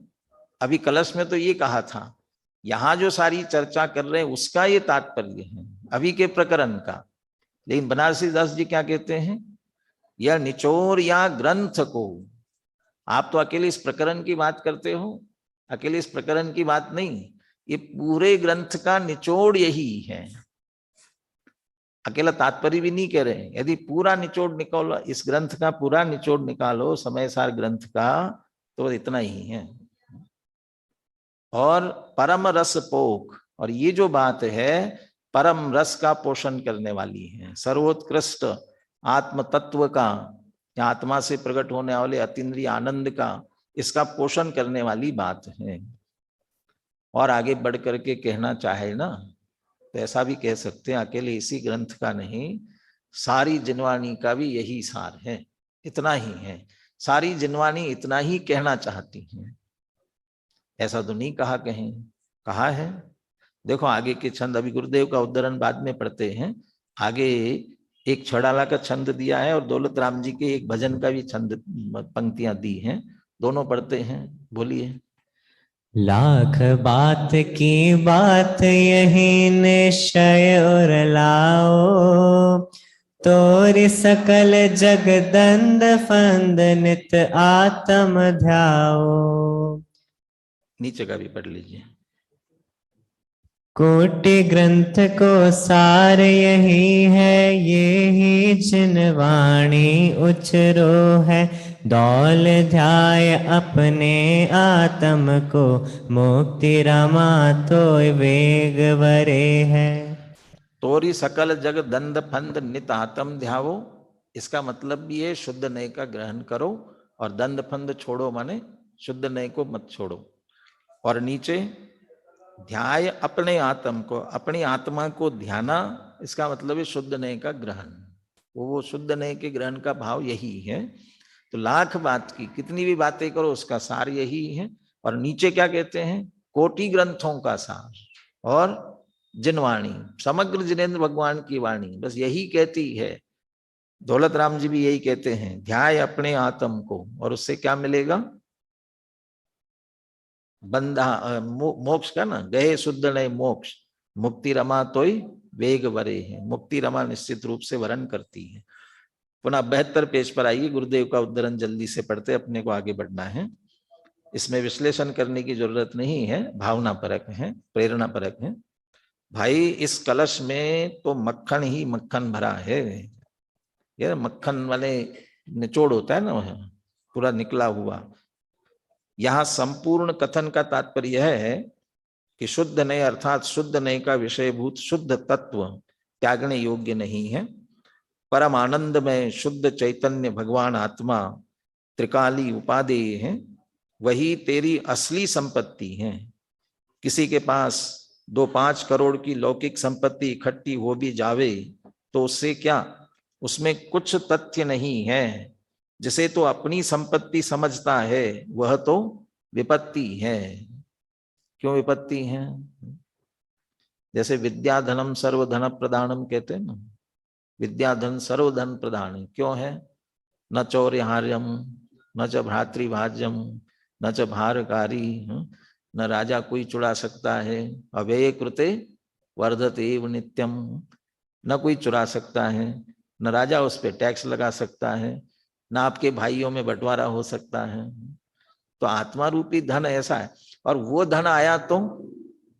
अभी कलश में तो ये कहा था, यहां जो सारी चर्चा कर रहे हैं उसका ये तात्पर्य है अभी के प्रकरण का। लेकिन बनारसीदास जी क्या कहते हैं, यह निचोर या ग्रंथ को, आप तो अकेले इस प्रकरण की बात करते हो, अकेले इस प्रकरण की बात नहीं, ये पूरे ग्रंथ का निचोड़ यही है। अकेला तात्पर्य भी नहीं कह रहे, यदि पूरा निचोड़ निकालो, इस ग्रंथ का पूरा निचोड़ निकालो समयसार ग्रंथ का, तो इतना ही है। और परम रस पोख, और ये जो बात है परम रस का पोषण करने वाली है, सर्वोत्कृष्ट आत्म तत्व का, या आत्मा से प्रकट होने वाले अतीन्द्रिय आनंद का, इसका पोषण करने वाली बात है। और आगे बढ़ करके कहना चाहे ना तो ऐसा भी कह सकते हैं, अकेले इसी ग्रंथ का नहीं, सारी जिनवाणी का भी यही सार है, इतना ही है। सारी जिनवाणी इतना ही कहना चाहती है, ऐसा तो नहीं कहा कहीं, कहा है। देखो आगे के छंद, अभी गुरुदेव का उद्धरण बाद में पढ़ते हैं, आगे एक छड़ाला का छंद दिया है और दौलत राम जी के एक भजन का भी छंद पंक्तियां दी हैं, दोनों पढ़ते हैं। बोलिए। लाख बात की बात यही निश्चय और लाओ, तोरि सकल जग दंड फंद नित आत्म ध्याओ। नीचे का भी पढ़ लीजिए। कोटि ग्रंथ को सार यही है, ये ही जिन वाणी उचरो है। दौल ध्याय अपने आत्म को, मुक्ति रमा तो वेग वरे है। तोरी सकल जग दंड फंद नित आत्म ध्यावो, इसका मतलब भी है शुद्ध नय का ग्रहण करो और दंड फंद छोड़ो, माने शुद्ध नय को मत छोड़ो। और नीचे ध्याय अपने आत्म को, अपनी आत्मा को ध्याना, इसका मतलब है शुद्ध नय का ग्रहण। वो शुद्ध नय के ग्रहण का भाव यही है। तो लाख बात की, कितनी भी बातें करो उसका सार यही है। और नीचे क्या कहते हैं? कोटि ग्रंथों का सार और जिनवाणी, समग्र जिनेन्द्र भगवान की वाणी बस यही कहती है। दौलत राम जी भी यही कहते हैं, ध्याय अपने आत्म को, और उससे क्या मिलेगा? बंधा मोक्ष का ना, गए शुद्ध नय मोक्ष, मुक्ति रमा तोय वेग वरे है। मुक्ति रमा निश्चित रूप से वरण करती है। पुनः 72 पेज पर आइए। गुरुदेव का उद्धरण जल्दी से पढ़ते, अपने को आगे बढ़ना है। इसमें विश्लेषण करने की जरूरत नहीं है, भावना परक है, प्रेरणा परक है। भाई इस कलश में तो मक्खन ही मक्खन भरा है। ये मक्खन वाले निचोड़ होता है ना, वह पूरा निकला हुआ। यहां संपूर्ण कथन का तात्पर्य यह है कि शुद्ध नय अर्थात शुद्ध नय का विषयभूत शुद्ध तत्व त्यागने योग्य नहीं है। परम आनंद में शुद्ध चैतन्य भगवान आत्मा त्रिकाली उपादेय है, वही तेरी असली संपत्ति है। किसी के पास 2-5 करोड़ की लौकिक संपत्ति इकट्ठी हो भी जावे तो उससे क्या, उसमें कुछ तथ्य नहीं है। जिसे तो अपनी संपत्ति समझता है वह तो विपत्ति है। क्यों विपत्ति है? जैसे विद्याधनम सर्वधन प्रदानम कहते हैं ना, विद्याधन सर्वधन प्रदान क्यों है? न चौर्यहार्यम न च भ्रातृभाज्यम न च भारकारी, न राजा कोई चुरा सकता है। अव्यय कृते वर्धते एव नित्यम, न कोई चुरा सकता है, न राजा उस पर टैक्स लगा सकता है, न आपके भाइयों में बंटवारा हो सकता है। तो आत्मा रूपी धन ऐसा है। और वो धन आया तो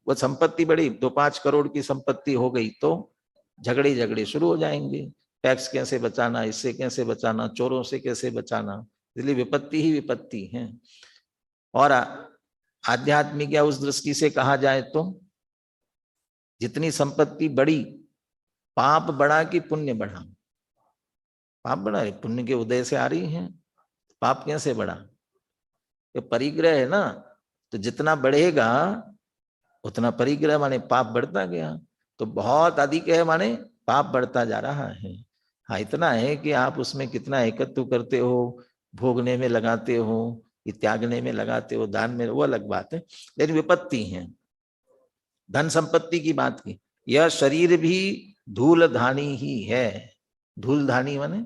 वो संपत्ति बड़ी, 2-5 करोड़ की संपत्ति हो गई तो झगड़े शुरू हो जाएंगे। टैक्स कैसे बचाना, इससे कैसे बचाना, चोरों से कैसे बचाना। इसलिए विपत्ति ही विपत्ति है। और आध्यात्मिक या उस दृष्टि से कहा जाए तो जितनी संपत्ति बड़ी, पाप बढ़ा कि पुण्य बढ़ा? पाप बढ़ा है, पुण्य के उदय से आ रही है, पाप कैसे बढ़ा? ये परिग्रह है ना, तो जितना बढ़ेगा उतना परिग्रह माने पाप बढ़ता गया। तो बहुत अधिक है माने पाप बढ़ता जा रहा है। हाँ, इतना है कि आप उसमें कितना एकत्व करते हो, भोगने में लगाते हो, त्यागने में लगाते हो, दान में, वो अलग बात है। लेकिन विपत्ति है। धन संपत्ति की बात की, यह शरीर भी धूल धानी ही है। धूल धानी माने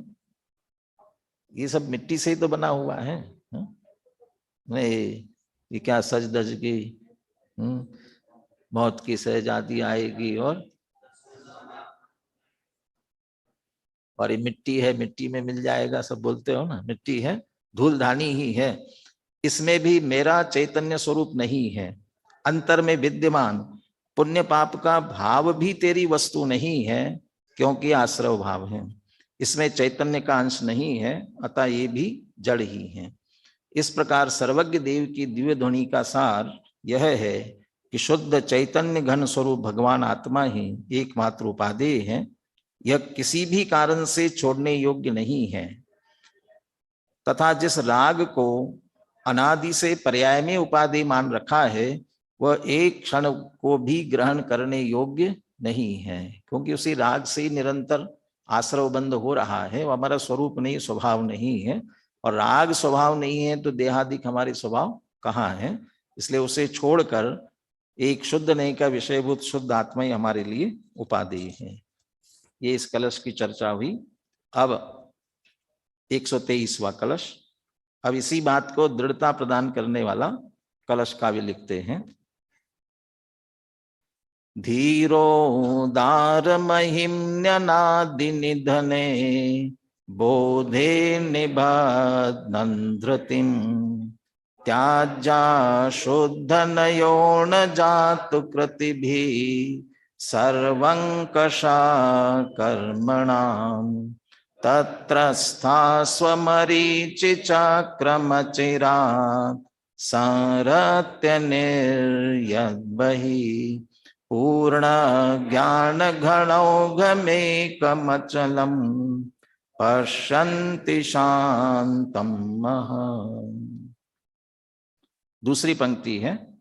ये सब मिट्टी से ही तो बना हुआ है। नहीं, ये क्या सज धज की मौत की सहजादी आएगी और ये मिट्टी है, मिट्टी में मिल जाएगा, सब बोलते हो ना, मिट्टी है, धूल धानी ही है। इसमें भी मेरा चैतन्य स्वरूप नहीं है। अंतर में विद्यमान पुण्य पाप का भाव भी तेरी वस्तु नहीं है, क्योंकि आश्रव भाव है। इसमें चैतन्य का अंश नहीं है, अतः ये भी जड़ ही है। इस प्रकार सर्वज्ञ देव की दिव्य ध्वनि का सार यह है कि शुद्ध चैतन्य घन स्वरूप भगवान आत्मा ही एकमात्र उपादेय है। यह किसी भी कारण से छोड़ने योग्य नहीं है, तथा जिस राग को अनादि से पर्याय में उपादेय मान रखा है वह एक क्षण को भी ग्रहण करने योग्य नहीं है, क्योंकि उसी राग से ही निरंतर आश्रव बंद हो रहा है। वो हमारा स्वरूप नहीं, स्वभाव नहीं है। और राग स्वभाव नहीं है तो देहादिक हमारे स्वभाव कहाँ है? इसलिए उसे छोड़कर एक शुद्ध नहीं का विषयभूत शुद्ध आत्मा ही हमारे लिए उपादेय है। ये इस कलश की चर्चा हुई। अब 123वां कलश। अब इसी बात को दृढ़ता प्रदान करने वाला कलश काव्य लिखते हैं। धीरोदार महिम्न्यनादि निधने बोधे निबध्नं धृतिं त्याज्या शुद्ध नयोन जातु कृतिभिः सर्वंकषा कर्मणाम् तत्रस्था स्वमरीचि चक्रमचिरात् संरत्य निर्यद्बहिः पूर्ण ज्ञान घनौघमेकमचलं पश्यन्ति शान्तं महम्। दूसरी पंक्ति है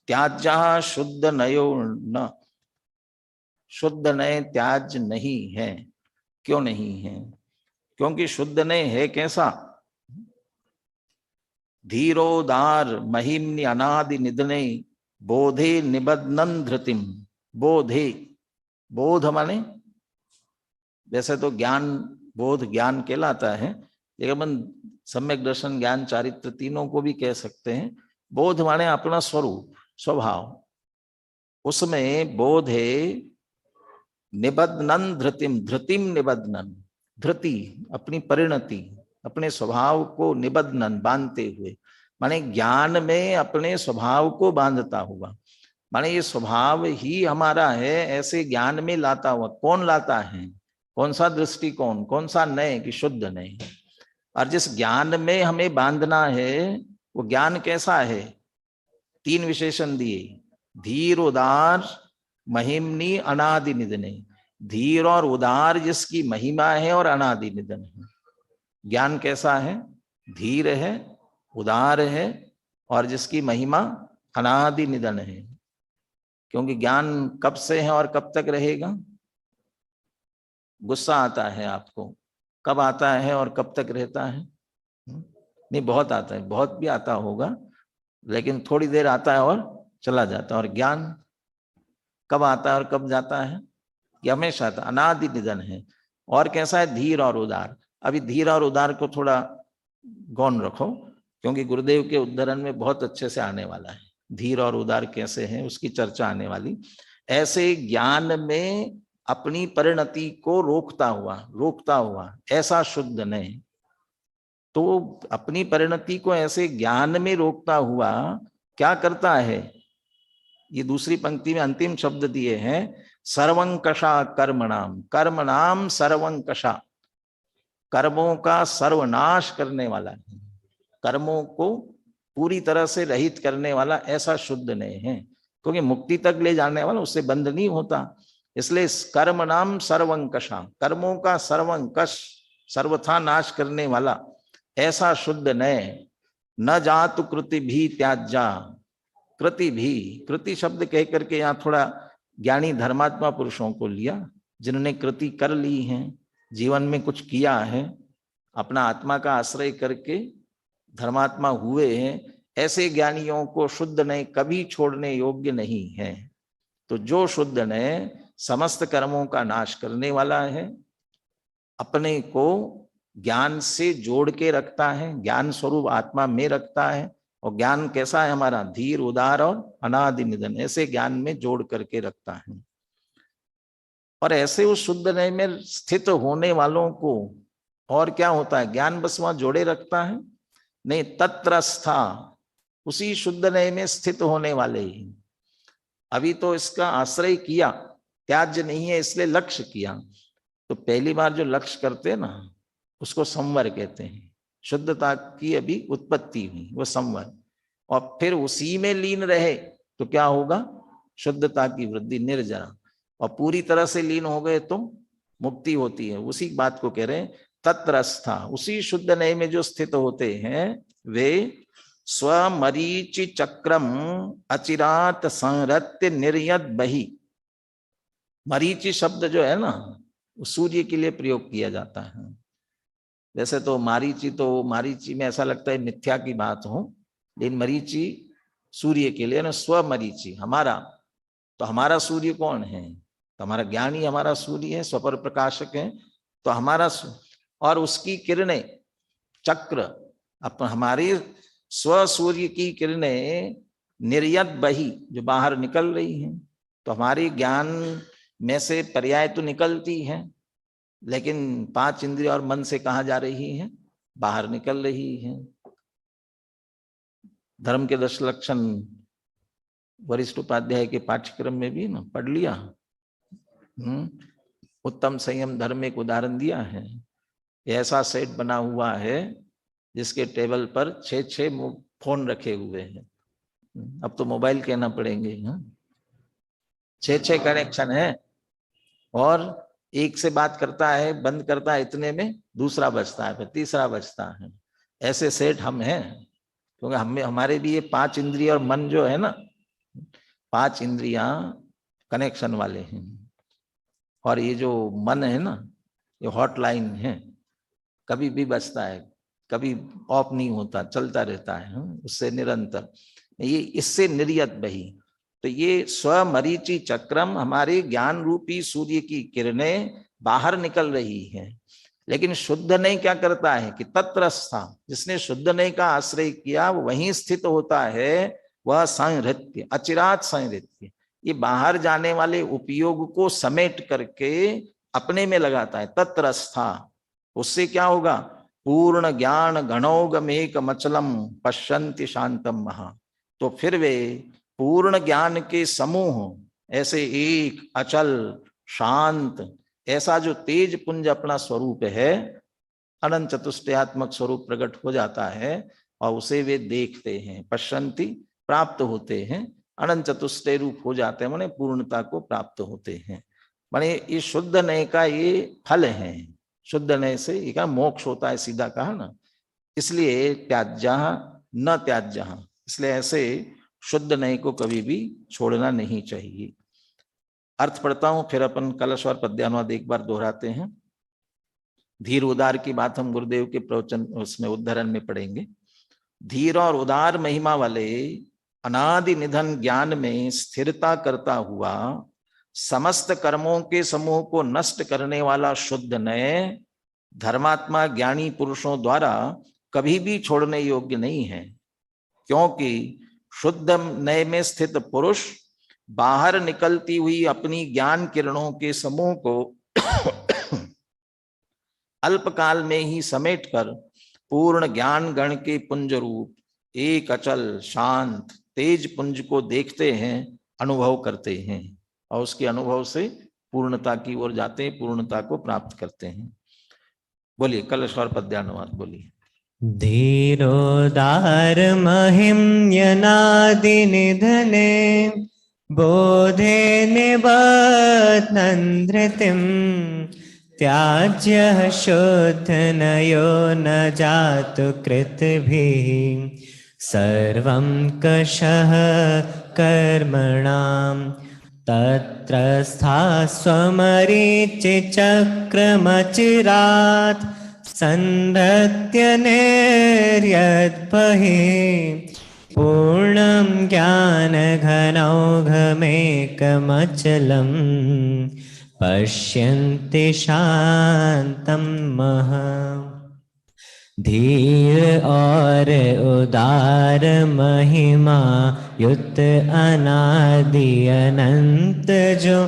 त्याज्या शुद्ध नयो न। शुद्ध नय त्याज नहीं है। क्यों नहीं है? क्योंकि शुद्ध नय है कैसा? धीरोदार महिम्नि अनादि निधने बोधे निबध्नं धृतिम। बोधे, बोध माने वैसे तो ज्ञान, बोध ज्ञान कहलाता है, लेकिन अपन सम्यक दर्शन ज्ञान चारित्र तीनों को भी कह सकते हैं। बोध माने अपना स्वरूप, स्वभाव, उसमें बोध है। निबध्नं धृतिम, धृतिम निबध्नं, धृति अपनी परिणति, अपने स्वभाव को निबध्नं बांधते हुए, माने ज्ञान में अपने स्वभाव को बांधता हुआ, माने ये स्वभाव ही हमारा है, ऐसे ज्ञान में लाता हुआ। कौन लाता है? कौन सा दृष्टिकोण, कौन सा नय कि शुद्ध नय। और जिस ज्ञान में हमें बांधना है वो ज्ञान कैसा है? तीन विशेषण दिए, धीर उदार महिम्नि अनादि निधने। धीर और उदार जिसकी महिमा है और अनादि निधन है। ज्ञान कैसा है? धीर है, उदार है और जिसकी महिमा अनादि निधन है। क्योंकि ज्ञान कब से है और कब तक रहेगा? गुस्सा आता है आपको, कब आता है और कब तक रहता है? नहीं, बहुत आता है, बहुत भी आता होगा, लेकिन थोड़ी देर आता है और चला जाता है। और ज्ञान कब आता है और कब जाता है? ये हमेशा आता, अनादि निधन है। और कैसा है? धीर और उदार। अभी धीर और उदार को थोड़ा गौण रखो, क्योंकि गुरुदेव के उद्धरण में बहुत अच्छे से आने वाला है। धीर और उदार कैसे हैं उसकी चर्चा आने वाली। ऐसे ज्ञान में अपनी परिणति को रोकता हुआ ऐसा शुद्ध नहीं। तो अपनी परिणति को ऐसे ज्ञान में रोकता हुआ क्या करता है? ये दूसरी पंक्ति में अंतिम शब्द दिए हैं, सर्वंकषा कर्मणाम। कर्मणाम सर्वंकषा, कर्मों का सर्वनाश करने वाला है, कर्मों को पूरी तरह से रहित करने वाला ऐसा शुद्ध नहीं है। क्योंकि मुक्ति तक ले जाने वाला उससे बंध नहीं होता। इसलिए कर्म नाम सर्वंकषा, कर्मों का सर्वंकष, सर्वथा नाश करने वाला ऐसा शुद्ध नय। न जातु कृति भी त्याज्या। कृति भी, कृति शब्द कह करके यहाँ थोड़ा ज्ञानी धर्मात्मा पुरुषों को लिया, जिन्होंने कृति कर ली है, जीवन में कुछ किया है, अपना आत्मा का आश्रय करके धर्मात्मा हुए हैं। ऐसे ज्ञानियों को शुद्ध नय कभी छोड़ने योग्य नहीं है। तो जो शुद्ध नय समस्त कर्मों का नाश करने वाला है, अपने को ज्ञान से जोड़ के रखता है, ज्ञान स्वरूप आत्मा में रखता है। और ज्ञान कैसा है हमारा? धीर, उदार और अनादि निधन, ऐसे ज्ञान में जोड़ करके रखता है। और ऐसे उस शुद्ध नय में स्थित होने वालों को और क्या होता है? ज्ञान बस वहां जोड़े रखता है? नहीं, तत्रस्था, उसी शुद्ध नय में स्थित होने वाले ही। अभी तो इसका आश्रय किया, त्याज्य नहीं है इसलिए लक्ष्य किया। तो पहली बार जो लक्ष्य करते हैं ना, उसको संवर कहते हैं। शुद्धता की अभी उत्पत्ति हुई, वो संवर। और फिर उसी में लीन रहे तो क्या होगा? शुद्धता की वृद्धि, निर्जरा। और पूरी तरह से लीन हो गए तो मुक्ति होती है। उसी बात को कह रहे हैं, तत्रस्था, उसी शुद्ध नय में जो स्थित होते हैं वे स्वमरीचि चक्रम अचिरात संरत्य निर्यत बहि। मरीचि शब्द जो है ना, सूर्य के लिए प्रयोग किया जाता है। वैसे तो मारीची में ऐसा लगता है मिथ्या की बात हो, लेकिन मरीचि सूर्य के लिए ना, स्वमरीचि हमारा। तो हमारा सूर्य कौन है? तो हमारा ज्ञान ही हमारा सूर्य है, स्वपर प्रकाशक है। तो हमारा और उसकी किरणें चक्र अपन हमारे स्व सूर्य की किरणें निर्यत बही जो बाहर निकल रही हैं। तो हमारे ज्ञान में से पर्याय तो निकलती है, लेकिन 5 इंद्रिय और मन से कहाँ जा रही है? बाहर निकल रही है। धर्म के 10 लक्षण वरिष्ठ उपाध्याय के पाठ्यक्रम में भी ना पढ़ लिया। उत्तम संयम धर्म एक उदाहरण दिया है। ऐसा सेट बना हुआ है जिसके टेबल पर 6 फोन रखे हुए हैं। अब तो मोबाइल कहना पड़ेंगे। 6 कनेक्शन है और एक से बात करता है, बंद करता है, इतने में दूसरा बजता है, फिर तीसरा बजता है। ऐसे सेट हम हैं, क्योंकि हमारे भी ये 5 इंद्रिय और मन जो है ना, 5 इंद्रियां कनेक्शन वाले हैं। और ये जो मन है ना, ये हॉटलाइन है, कभी भी बजता है, कभी ऑफ नहीं होता, चलता रहता है उससे निरंतर। ये इससे निर्यत बही। तो ये स्वमरीचि चक्रम हमारे ज्ञान रूपी सूर्य की किरणें बाहर निकल रही हैं। लेकिन शुद्ध नहीं क्या करता है कि तत्रस्था, जिसने शुद्ध नहीं का आश्रय किया वो वहीं स्थित होता है। वह संहृत्य, अचिरात संहृत्य, ये बाहर जाने वाले उपयोग को समेट करके अपने में लगाता है। तत्रस्था, उससे क्या होगा? पूर्ण ज्ञान गणोगमेक मचलम पश्यन्ति शांतम महा। तो फिर वे पूर्ण ज्ञान के समूह ऐसे एक अचल शांत, ऐसा जो तेज पुंज अपना स्वरूप है, अनंत चतुष्टयात्मक स्वरूप प्रकट हो जाता है और उसे वे देखते हैं। पश्यन्ति, प्राप्त होते हैं, अनंत चतुष्टय रूप हो जाते हैं, माने पूर्णता को प्राप्त होते हैं। माने ये शुद्ध नय का ये फल है। शुद्ध नय से ये का मोक्ष होता है, सीधा कहा ना। इसलिए त्याज्य न त्याज्य, इसलिए ऐसे शुद्ध नय को कभी भी छोड़ना नहीं चाहिए। अर्थ पढ़ता हूं, फिर अपन कलश और पद्यानुवाद एक बार दोहराते हैं। धीर उदार की बात हम गुरुदेव के प्रवचन उसमें उद्धरण में पढ़ेंगे। धीर और उदार महिमा वाले अनादि निधन ज्ञान में स्थिरता करता हुआ समस्त कर्मों के समूह को नष्ट करने वाला शुद्ध नय धर्मात्मा ज्ञानी पुरुषों द्वारा कभी भी छोड़ने योग्य नहीं है। क्योंकि शुद्ध नय में स्थित पुरुष बाहर निकलती हुई अपनी ज्ञान किरणों के समूह को अल्पकाल में ही समेटकर पूर्ण ज्ञान गण के पुंज रूप एक अचल शांत तेज पुंज को देखते हैं, अनुभव करते हैं और उसके अनुभव से पूर्णता की ओर जाते हैं, पूर्णता को प्राप्त करते हैं। बोलिए कलश और पद्यानुवाद बोलिए। धीरोदार महिम्यनादि निधने बोधे निबध्नन्धृतिं त्याज्य शुद्ध नयो न जातु कृतभिः सर्वं कषः कर्मणां तत्र स्था स्वमरीचि चक्रमचिरात् संधत्य निर्यद्बहिः पूर्णं ज्ञानघनौघमेकमचलं पश्यन्ति शान्तं महः। धीर और उदार महिमा युक्त अनादि अनंत जो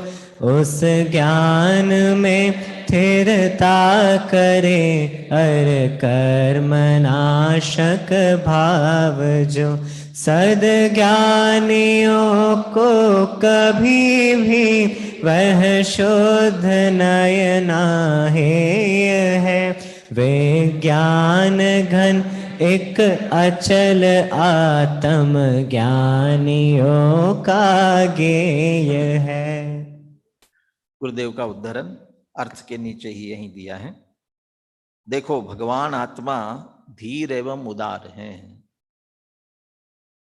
उस ज्ञान में स्थिरता करे अर कर्म नाशक भाव जो सद्ज्ञानियों को कभी भी वह शुद्ध नयना है। वे ज्ञान घन एक अचल आत्म ज्ञानियों का गेय है। गुरुदेव का उद्धरण अर्थ के नीचे ही यही दिया है। देखो भगवान आत्मा धीर एवं उदार हैं।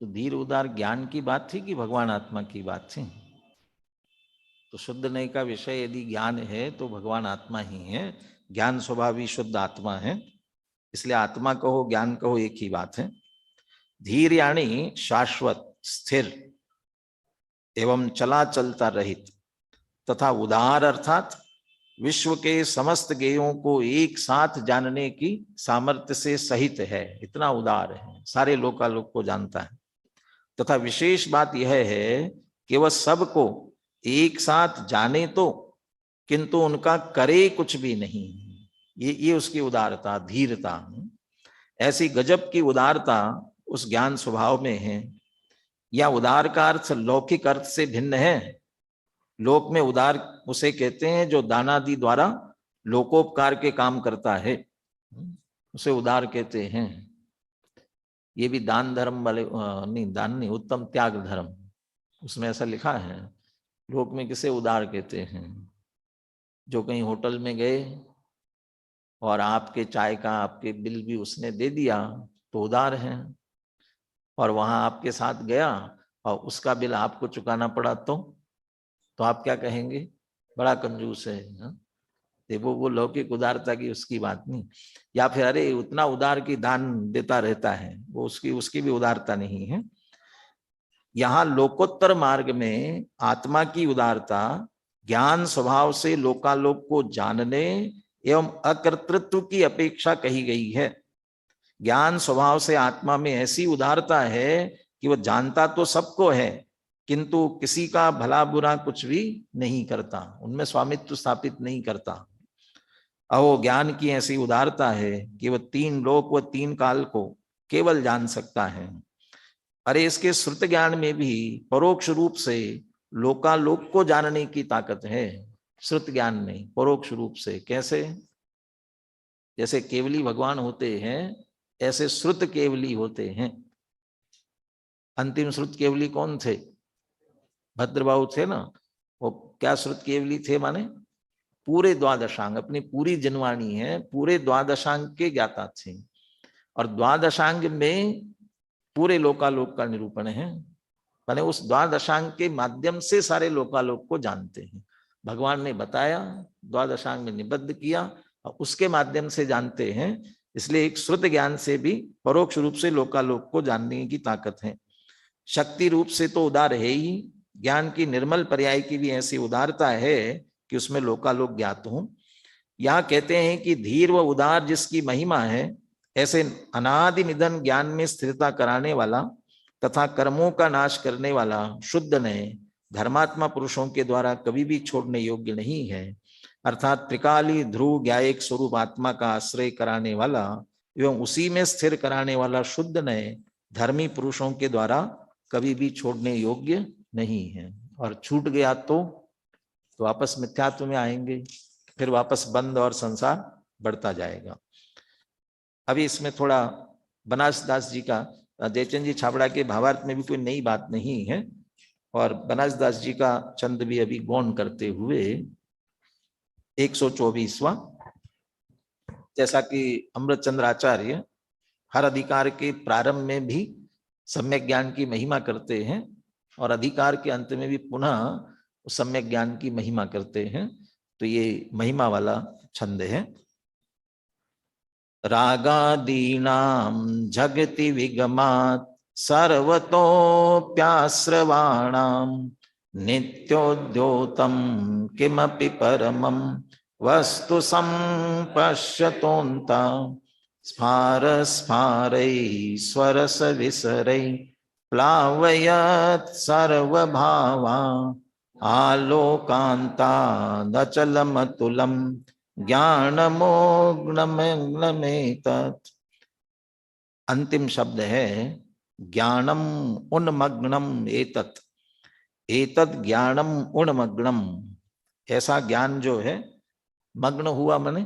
तो धीर उदार ज्ञान की बात थी कि भगवान आत्मा की बात थी? तो शुद्ध नय का विषय यदि ज्ञान है तो भगवान आत्मा ही है। ज्ञान स्वभावी शुद्ध आत्मा है, इसलिए आत्मा कहो ज्ञान कहो एक ही बात है। धीर यानी शाश्वत स्थिर एवं चला चलता रहित, तथा उदार अर्थात विश्व के समस्त ज्ञेयों को एक साथ जानने की सामर्थ्य से सहित है, इतना उदार है, सारे लोकालोक को जानता है। तथा विशेष बात यह है कि वह सबको एक साथ जाने तो, किंतु उनका करे कुछ भी नहीं। ये उसकी उदारता, धीरता। ऐसी गजब की उदारता उस ज्ञान स्वभाव में है। या उदार का अर्थ लौकिक अर्थ से भिन्न है। लोक में उदार उसे कहते हैं जो दानादि द्वारा लोकोपकार के काम करता है, उसे उदार कहते हैं। ये भी दान धर्म वाले नहीं, दान नहीं, उत्तम त्याग धर्म, उसमें ऐसा लिखा है। लोक में किसे उदार कहते हैं? जो कहीं होटल में गए और आपके चाय का आपके बिल भी उसने दे दिया तो उदार है, और वहां आपके साथ गया और उसका बिल आपको चुकाना पड़ा तो आप क्या कहेंगे? बड़ा कंजूस है। वो लौकिक उदारता की उसकी बात नहीं। या फिर अरे उतना उदार की दान देता रहता है, वो उसकी भी उदारता नहीं है। यहाँ लोकोत्तर मार्ग में आत्मा की उदारता ज्ञान स्वभाव से लोकालोक को जानने एवं अकर्तृत्व की अपेक्षा कही गई है। ज्ञान स्वभाव से आत्मा में ऐसी उदारता है कि वह जानता तो सबको है, किंतु किसी का भला बुरा कुछ भी नहीं करता, उनमें स्वामित्व स्थापित नहीं करता। अहो ज्ञान की ऐसी उदारता है कि वह 3 लोक व 3 काल को केवल जान सकता है। अरे इसके श्रुत ज्ञान में भी परोक्ष रूप से लोकालोक को जानने की ताकत है। श्रुत ज्ञान में परोक्ष रूप से कैसे? जैसे केवली भगवान होते हैं, ऐसे श्रुत केवली होते हैं। अंतिम श्रुत केवली कौन थे? भद्रबाहु थे ना। वो क्या श्रुत केवली थे? माने पूरे द्वादशांग, अपनी पूरी जनवाणी है, पूरे द्वादशांग के ज्ञाता थे। और द्वादशांग में पूरे लोकालोक का निरूपण है। माने उस द्वादशांग के माध्यम से सारे लोकालोक को जानते हैं। भगवान ने बताया, द्वादशांग में निबद्ध किया और उसके माध्यम से जानते हैं। इसलिए एक श्रुत ज्ञान से भी परोक्ष रूप से लोकालोक को जानने की ताकत है। शक्ति रूप से तो उदार है ही, ज्ञान की निर्मल पर्याय की भी ऐसी उदारता है कि उसमें लोकालोक ज्ञात हो। यहाँ कहते हैं कि धीर व उदार जिसकी महिमा है, ऐसे अनादि निधन ज्ञान में स्थिरता कराने वाला तथा कर्मों का नाश करने वाला शुद्ध नए धर्मात्मा पुरुषों के द्वारा कभी भी छोड़ने योग्य नहीं है। अर्थात त्रिकाली ध्रुव ज्ञायक स्वरूप आत्मा का आश्रय कराने वाला एवं उसी में स्थिर कराने वाला शुद्ध नए धर्मी पुरुषों के द्वारा कभी भी छोड़ने योग्य नहीं है। और छूट गया तो वापस मिथ्यात्व में आएंगे, फिर वापस बंद और संसार बढ़ता जाएगा। अभी इसमें थोड़ा बनासदास जी का, जयचंद जी छाबड़ा के भावार्थ में भी कोई नई बात नहीं है, और बनासदास जी का चंद भी अभी गौण करते हुए 124वां, जैसा कि अमृतचंद्र आचार्य हर अधिकार के प्रारंभ में भी सम्यक ज्ञान की महिमा करते हैं और अधिकार के अंत में भी पुनः सम्यक ज्ञान की महिमा करते हैं। तो ये महिमा वाला छंद है। रागादीनां जगति विगमात् सर्वतोप्याश्रवाणां नित्योद्योतं किमपि परमं वस्तु संपश्यतोऽन्ता स्फारस्फारै स्वरसविसरै प्लावयत् सर्वभावा आलोकान्तादचलमतुलं ज्ञानमोग्नमेतत्। अंतिम शब्द है ज्ञानम उन्मग्नम एतत्। एतत् ज्ञानम उन्मग्नम, ऐसा ज्ञान जो है, मग्न हुआ माने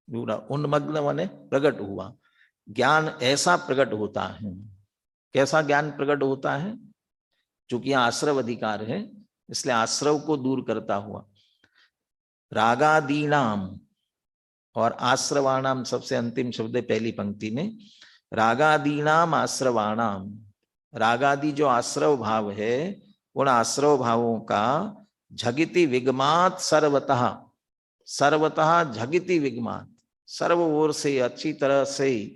पूरा, उन्मग्न माने प्रकट हुआ। ज्ञान ऐसा प्रकट होता है। कैसा ज्ञान प्रकट होता है? चूंकि यहाँ आश्रव अधिकार है, इसलिए आश्रव को दूर करता हुआ। रागादीनाम और आश्रवाणाम सबसे अंतिम शब्द है पहली पंक्ति में। रागादीनाम आश्रवाणाम, रागादि जो आश्रव भाव है, उन आश्रव भावों का झगिति विगमात सर्वतः, सर्वतः झगिति विगमात, सर्व ओर से अच्छी तरह से,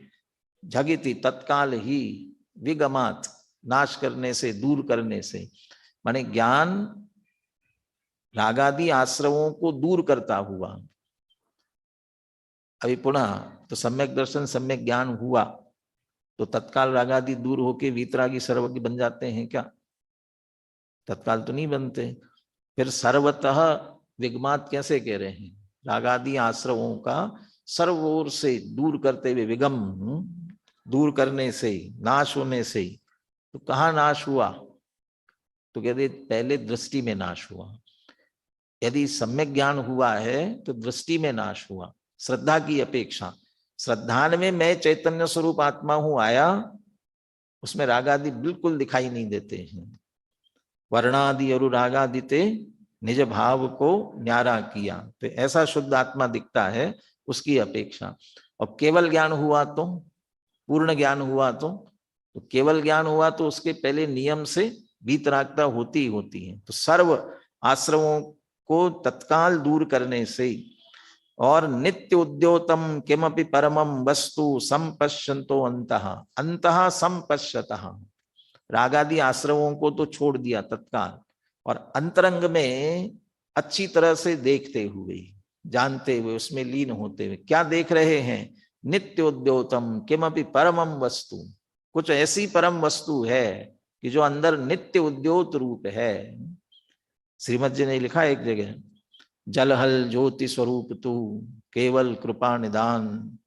झगिति तत्काल ही, विगमात नाश करने से, दूर करने से। माने ज्ञान रागादि आश्रवों को दूर करता हुआ। अभी पुनः तो सम्यक दर्शन सम्यक ज्ञान हुआ तो तत्काल रागादि दूर होके वीतरागी सर्वज्ञ बन जाते हैं क्या? तत्काल तो नहीं बनते। फिर सर्वतः विगमात कैसे कह रहे हैं? रागादि आश्रवों का सर्व ओर से दूर करते हुए, विगम दूर करने से, नाश होने से। तो कहाँ नाश हुआ? तो कहते पहले दृष्टि में नाश हुआ। यदि सम्यक ज्ञान हुआ है तो दृष्टि में नाश हुआ, श्रद्धा की अपेक्षा। श्रद्धान में मैं चैतन्य स्वरूप आत्मा हूं आया, उसमें रागादि बिल्कुल दिखाई नहीं देते हैं। वर्णादि अनुरागादि ते निज भाव को न्यारा किया, तो ऐसा शुद्ध आत्मा दिखता है उसकी अपेक्षा। और केवल ज्ञान हुआ तो, पूर्ण ज्ञान हुआ तो केवल ज्ञान हुआ तो उसके पहले नियम से वीतरागता होती होती है। तो सर्व आश्रमों को तत्काल दूर करने से और नित्य उद्योतम किमपि परमम वस्तु संपश्यन्तो अंतः अंतः संपश्यतः, रागादि आश्रमों को तो छोड़ दिया तत्काल, और अंतरंग में अच्छी तरह से देखते हुए, जानते हुए, उसमें लीन होते हुए क्या देख रहे हैं? नित्य उद्योतम किमपि परमम वस्तु, कुछ ऐसी परम वस्तु है कि जो अंदर नित्य उद्योत रूप है। श्रीमद जी ने लिखा एक जगह, जलहल ज्योति स्वरूप तू केवल कृपा निदान,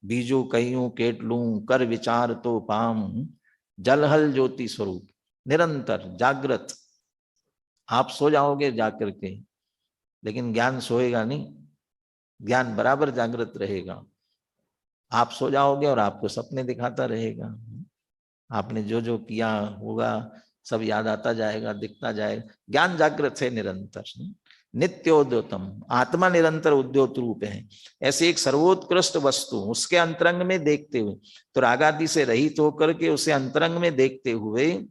बीजू कईयों केट लूं कर विचार तो पाम। जलहल ज्योति स्वरूप, निरंतर जागृत। आप सो जाओगे जाकर के, लेकिन ज्ञान सोएगा नहीं, ज्ञान बराबर जागृत रहेगा। आप सो जाओगे और आपको सपने दिखाता रहेगा, आपने जो जो किया होगा सब याद आता जाएगा, दिखता जाएगा। ज्ञान जागृत है निरंतर, नित्योद्योतम, आत्मा निरंतर उद्योत रूप है। ऐसे एक सर्वोत्कृष्ट वस्तु उसके अंतरंग में देखते हुए, तो रागादि से रहित होकर के उसे अंतरंग में देखते हुए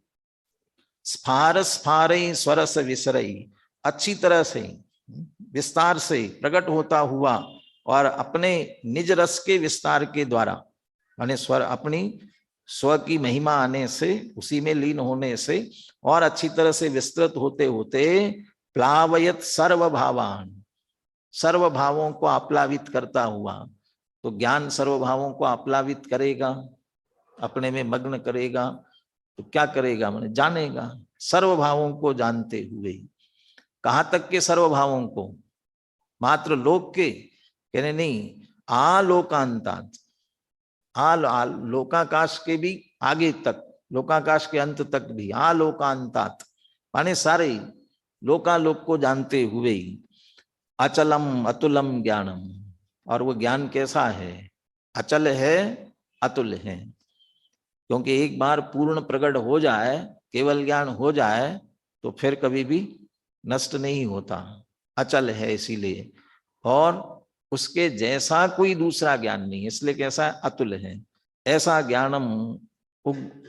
स्फार स्फारई स्वरस विसरई, अच्छी तरह से विस्तार से प्रकट होता हुआ और अपने निज रस के विस्तार के द्वारा, माने स्वर अपनी स्व की महिमा आने से, उसी में लीन होने से और अच्छी तरह से विस्तृत होते होते प्लावयत सर्व भावान, सर्व भावों को आप्लावित करता हुआ। तो ज्ञान सर्व भावों को आप्लावित करेगा, अपने में मग्न करेगा। तो क्या करेगा? माने जानेगा, सर्व भावों को जानते हुए। कहां तक के सर्व भावों को? मात्र लोक के कहने नहीं, आलोकांतात, लोकाकाश के भी आगे तक, लोकाकाश के अंत तक भी, आलोकांतात माने सारे लोकालोक को जानते हुए। अचलम अतुलम ज्ञानम, और वो ज्ञान कैसा है? अचल है, अतुल है। क्योंकि एक बार पूर्ण प्रकट हो जाए, केवल ज्ञान हो जाए, तो फिर कभी भी नष्ट नहीं होता, अचल है इसीलिए। और उसके जैसा कोई दूसरा ज्ञान नहीं, इसलिए कैसा है? अतुल है। ऐसा ज्ञानम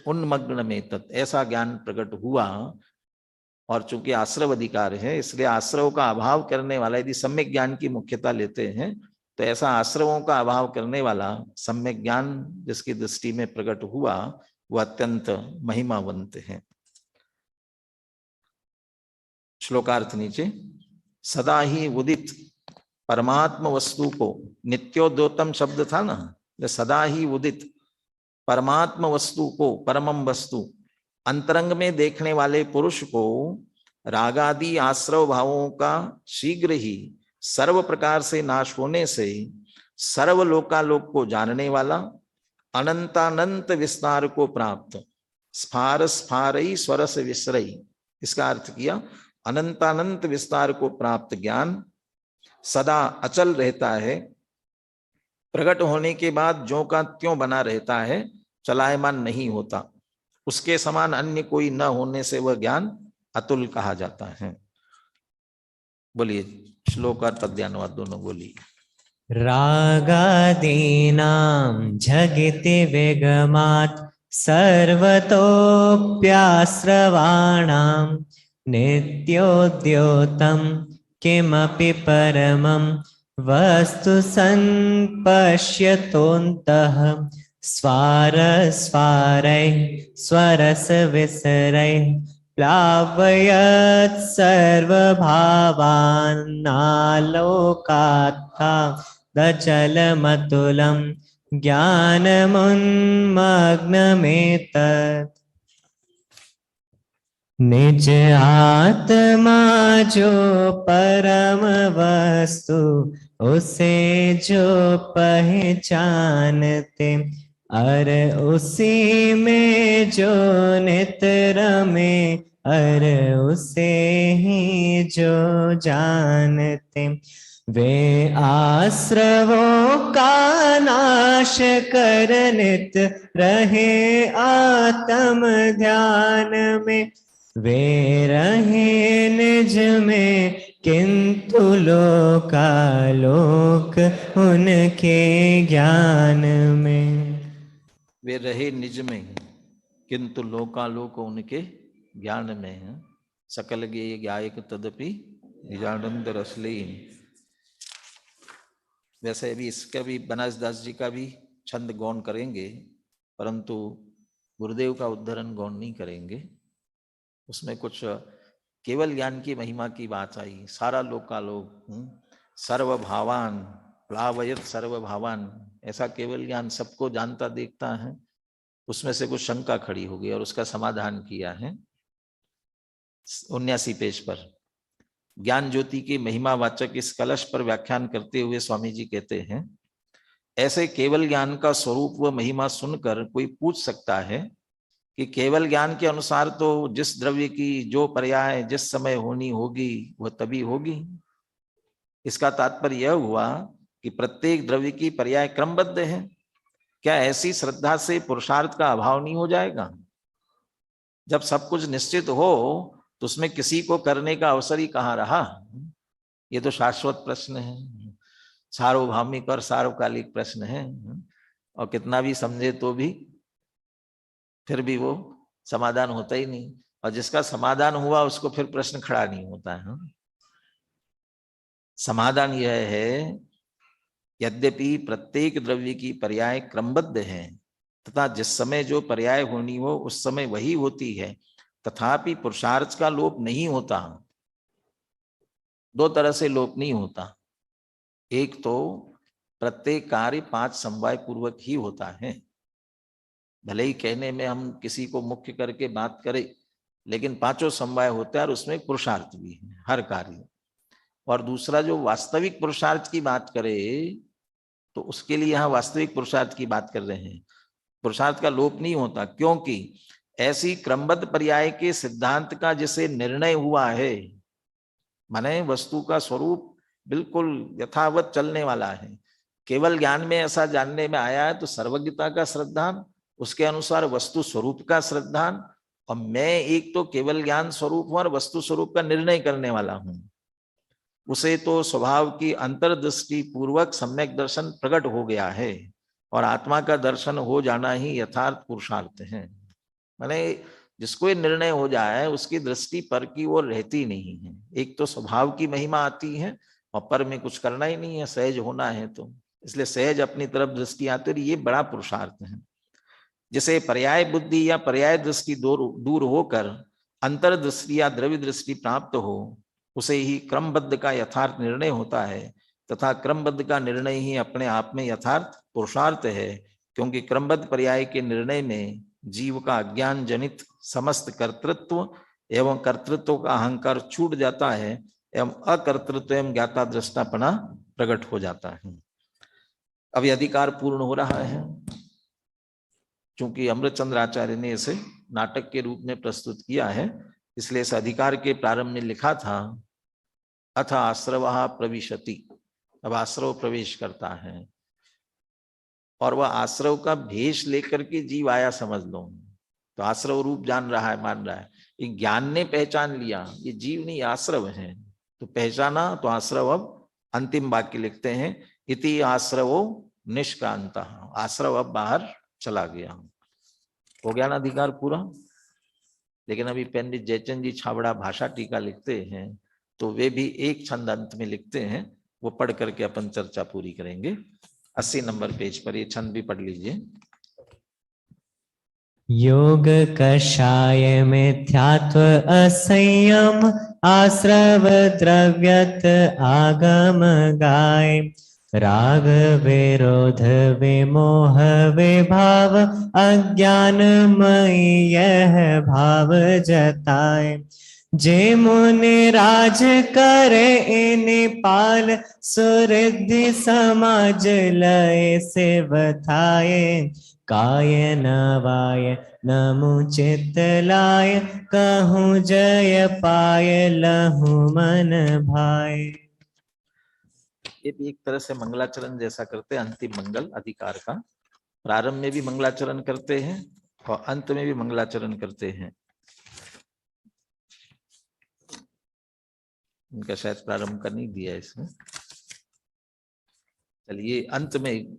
उन्मग्न में तत्, ऐसा ज्ञान प्रकट हुआ। और चूंकि आश्रव अधिकार है, इसलिए आश्रव का अभाव करने वाला, यदि सम्यक ज्ञान की मुख्यता लेते हैं तो ऐसा आश्रवों का अभाव करने वाला सम्यक ज्ञान जिसकी दृष्टि में प्रकट हुआ, वह अत्यंत महिमावंत है। श्लोकार्थ नीचे, सदा ही उदित परमात्म वस्तु को, नित्योद्योतम शब्द था ना, सदा ही उदित परमात्म वस्तु को, परमम वस्तु अंतरंग में देखने वाले पुरुष को रागादि आश्रव भावों का शीघ्र ही सर्व प्रकार से नाश होने से सर्वलोकालोक को जानने वाला, अनंतानंत विस्तार को प्राप्त, स्फार स्फारई स्वरस विसरई, इसका अर्थ किया अनंतानंत विस्तार को प्राप्त ज्ञान सदा अचल रहता है, प्रकट होने के बाद ज्यों का त्यों बना रहता है, चलायमान नहीं होता। उसके समान अन्य कोई न होने से वह ज्ञान अतुल कहा जाता है। बोलिए श्लोक और पद्यानुवाद दोनों बोलिए। रागादीनां झगिति विगमात् सर्वतोऽप्याश्रवाणां नित्योद्योतं किमपि परमं वस्तु संपश्यतोऽन्तः स्वार स्वारै स्वरस विसरै प्लावयत् सर्वभावान्नालोकात्था दचलमतुलं ज्ञानमुन्मग्नमेतत्। निज आत्मा जो परम वस्तु उसे जो पहचानते, अरे उसी में जो नित रमे, अरे उसे ही जो जानते। वे आश्रवों का नाश कर नित रहे आत्म ध्यान में, वे रहे निज में किंतु लोकालोक उनके ज्ञान में। वे रहे निज में किंतु लोकालोक उनके ज्ञान में है। सकल गे ज्ञायक तदपि निजानंद रसलीन। वैसे अभी इसका भी बनारस दास जी का भी छंद गौन करेंगे, परंतु गुरुदेव का उद्धरण गौन नहीं करेंगे। उसमें कुछ केवल ज्ञान की महिमा की बात आई। सारा लोकालोक सर्वभावान प्लावयत सर्वभावान, ऐसा केवल ज्ञान सबको जानता देखता है। उसमें से कुछ शंका खड़ी हो गई और उसका समाधान किया है 79 पेज पर। ज्ञान ज्योति की महिमा वाचक इस कलश पर व्याख्यान करते हुए स्वामी जी कहते हैं, ऐसे केवल ज्ञान का स्वरूप व महिमा सुनकर कोई पूछ सकता है कि केवल ज्ञान के अनुसार तो जिस द्रव्य की जो पर्याय जिस समय होनी होगी वह तभी होगी। इसका तात्पर्य यह हुआ कि प्रत्येक द्रव्य की पर्याय क्रमबद्ध है। क्या ऐसी श्रद्धा से पुरुषार्थ का अभाव नहीं हो जाएगा? जब सब कुछ निश्चित हो तो उसमें किसी को करने का अवसर ही कहाँ रहा? ये तो शाश्वत प्रश्न है, सार्वभौमिक और सार्वकालिक प्रश्न है। और कितना भी समझे तो भी फिर भी वो समाधान होता ही नहीं, और जिसका समाधान हुआ उसको फिर प्रश्न खड़ा नहीं होता है। समाधान यह है, यद्यपि प्रत्येक द्रव्य की पर्याय क्रमबद्ध है तथा जिस समय जो पर्याय होनी हो उस समय वही होती है, तथापि पुरुषार्थ का लोप नहीं होता। दो तरह से लोप नहीं होता। एक तो प्रत्येक कार्य 5 समवाय पूर्वक ही होता है। भले ही कहने में हम किसी को मुख्य करके बात करें, लेकिन 5 समवाय होता है और उसमें पुरुषार्थ भी है हर कार्य। और दूसरा जो वास्तविक पुरुषार्थ की बात करें तो उसके लिए यहाँ वास्तविक पुरुषार्थ की बात कर रहे हैं। पुरुषार्थ का लोप नहीं होता, क्योंकि ऐसी क्रमबद्ध पर्याय के सिद्धांत का जिसे निर्णय हुआ है, माने वस्तु का स्वरूप बिल्कुल यथावत चलने वाला है। केवल ज्ञान में ऐसा जानने में आया है तो सर्वज्ञता का श्रद्धान, उसके अनुसार वस्तु स्वरूप का श्रद्धान, और मैं एक तो केवल ज्ञान स्वरूप हूं और वस्तु स्वरूप का निर्णय करने वाला हूं। उसे तो स्वभाव की अंतर्दृष्टि पूर्वक सम्यक दर्शन प्रकट हो गया है, और आत्मा का दर्शन हो जाना ही यथार्थ पुरुषार्थ है। माने जिसको ये निर्णय हो जाए उसकी दृष्टि पर की ओर रहती नहीं है। एक तो स्वभाव की महिमा आती है और पर में कुछ करना ही नहीं है, सहज होना है, तो इसलिए सहज अपनी तरफ दृष्टि आती है। ये बड़ा पुरुषार्थ है। जिसे पर्याय बुद्धि या पर्याय दृष्टि दूर होकर अंतर्दृष्टि या द्रव्य दृष्टि प्राप्त हो, उसे ही क्रमबद्ध का यथार्थ निर्णय होता है, तथा क्रमबद्ध का निर्णय ही अपने आप में यथार्थ पुरुषार्थ है। क्योंकि क्रमबद्ध पर्याय के निर्णय में जीव का अज्ञान जनित समस्त कर्तृत्व एवं कर्तृत्व का अहंकार छूट जाता है एवं अकर्तृत्व एवं ज्ञाता दृष्टापना प्रकट हो जाता है। अभी अधिकार पूर्ण हो रहा है। चूंकि अमृतचंद्र आचार्य ने इसे नाटक के रूप में प्रस्तुत किया है, इसलिए इस अधिकार के प्रारंभ में लिखा था अथ आश्रवः प्रविशति। अब आश्रव प्रवेश करता है और वह आश्रव का भेष लेकर के जीव आया समझ लो। तो आश्रव रूप जान रहा है, मान रहा है। ये ज्ञान ने पहचान लिया ये जीव नहीं आश्रव है, तो पहचाना तो आश्रव। अब अंतिम वाक्य लिखते हैं, इति आश्रवो निष्क्रांतः। आश्रव अब बाहर चला गया। हो गया ना अधिकार पूरा। लेकिन अभी पंडित जयचंद जी छाबड़ा भाषा टीका लिखते हैं, तो वे भी एक छंद अंत में लिखते हैं, वो पढ़ करके अपन चर्चा पूरी करेंगे। 80 नंबर पेज पर ये छंद भी पढ़ लीजिए। योग कषाय मिथ्यात्व असंयम आश्रव द्रव्यत आगम गाय राग विरोध विमोह विभाव अज्ञानमयी यह भाव जताए जे मुनि राज करे इन पाल सुरिद्धि समाज लय सेवथाए काय नवाय नमु चित लाय कहूँ जय पाय लहू मन भाय। ये भी एक तरह से मंगलाचरण जैसा करते हैं। अंतिम मंगल अधिकार का प्रारंभ में भी मंगलाचरण करते हैं और अंत में भी मंगलाचरण करते हैं। इनका शायद प्रारंभ का नहीं दिया इसमें। चलिए अंत में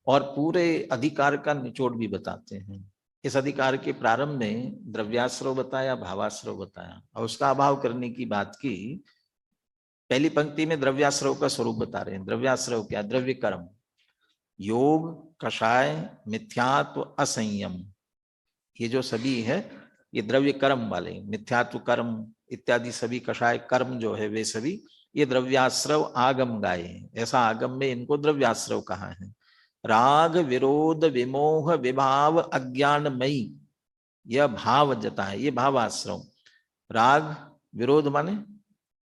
और पूरे अधिकार का निचोड़ भी बताते हैं। इस अधिकार के प्रारंभ में द्रव्याश्रव बताया, भावाश्रव बताया और उसका अभाव करने की बात की। पहली पंक्ति में द्रव्याश्रव का स्वरूप बता रहे हैं। द्रव्याश्रव क्या? द्रव्य कर्म, योग, कषाय, मिथ्यात्व, असंयम, ये जो सभी है ये द्रव्य कर्म वाले, मिथ्यात्व कर्म इत्यादि सभी कषाय कर्म जो है वे सभी ये द्रव्याश्रव आगम गाए। ऐसा आगम में इनको द्रव्याश्रव कहा है। राग विरोध विमोह विभाव अज्ञानमयी यह भाव जता है, ये भावाश्रव। राग विरोध माने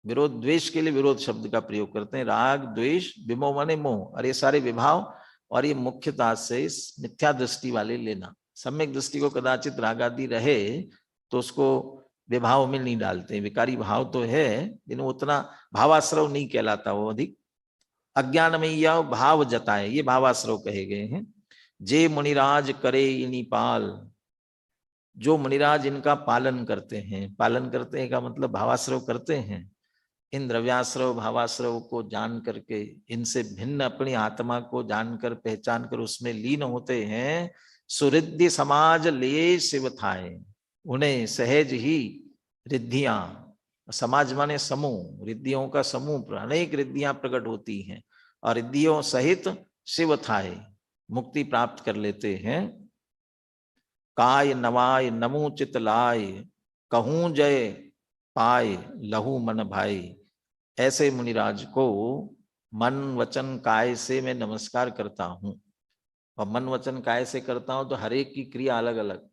विरोध, द्वेष के लिए विरोध शब्द का प्रयोग करते हैं। राग द्वेष, विमोह माने मोह, और ये सारे विभाव और ये मुख्यतः से मिथ्या दृष्टि वाले लेना। सम्यक दृष्टि को कदाचित राग आदि रहे तो उसको विभाव में नहीं डालते। विकारी भाव तो है लेकिन उतना भावाश्रव नहीं कहलाता, वो अधिक अज्ञान में या भाव जताए, ये भावाश्रव कहे गए हैं। जे मुनिराज करे इनी पाल, जो मुनिराज इनका पालन करते हैं। पालन करते हैं का मतलब भावाश्रव करते हैं। इन द्रव्याश्रव भावाश्रव को जान करके, इनसे भिन्न अपनी आत्मा को जानकर पहचान कर उसमें लीन होते हैं। सुरिद्धि समाज ले शिव थाए, उन्हें सहज ही रिद्धियां, समाज माने समूह, रिद्धियों का समूह, अनेक रिद्धियां प्रकट होती हैं और रिद्धियों सहित शिव थाए मुक्ति प्राप्त कर लेते हैं। काय नवाय नमो चित लाय कहूं जय पाय लहू मन भाई। ऐसे मुनिराज को मन वचन काय से मैं नमस्कार करता हूं। और मन वचन काय से करता हूं तो हर एक की क्रिया अलग अलग।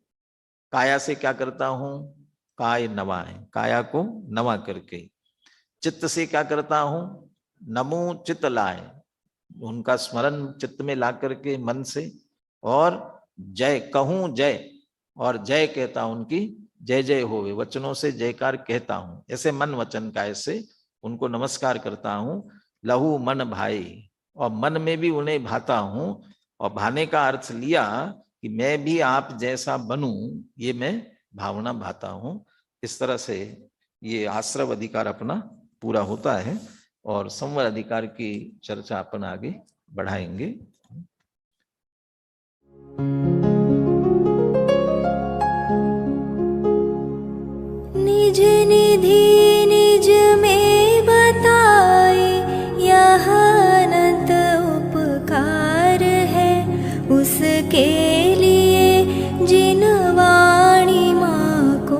काया से क्या करता हूं? काय नवाए, काया को नवा करके। चित्त से क्या करता हूं? नमो चित लाए, उनका स्मरण चित्त में ला करके मन से। और जय कहूं जय, और जय कहता हूं, उनकी जय जय होवे, वचनों से जयकार कहता हूं। ऐसे मन वचन काय से उनको नमस्कार करता हूं। लहू मन भाई, और मन में भी उन्हें भाता हूं। और भाने का अर्थ लिया कि मैं भी आप जैसा बनूं, ये मैं भावना भाता हूं। इस तरह से ये आश्रव अधिकार अपना पूरा होता है और संवर अधिकार की चर्चा अपन आगे बढ़ाएंगे। निज निधि निज में बताए, यह अनंत उपकार है उसके लिए जिन वाणी माँ को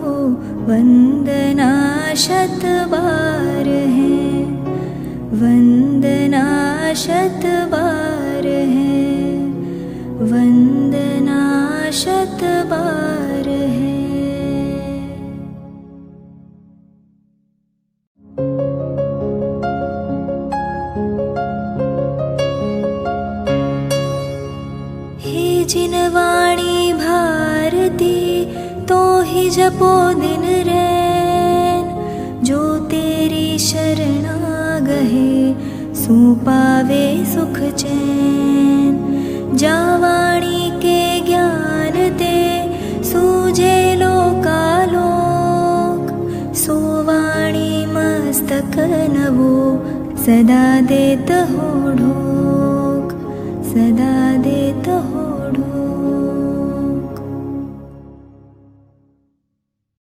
वंदना शत बार है, वंदना शत बार है, वंदना शत बार है। हे जिन वाणी भारती तो ही जपो दिन रैन, जो तेरी शरणा गहे सो पावे सुख चैन। जा वाणी के ज्ञान ते सूझे लोकालोक, सो वाणी मस्तक नवो सदा देत हो ढोक, सदा देत हो ढोक।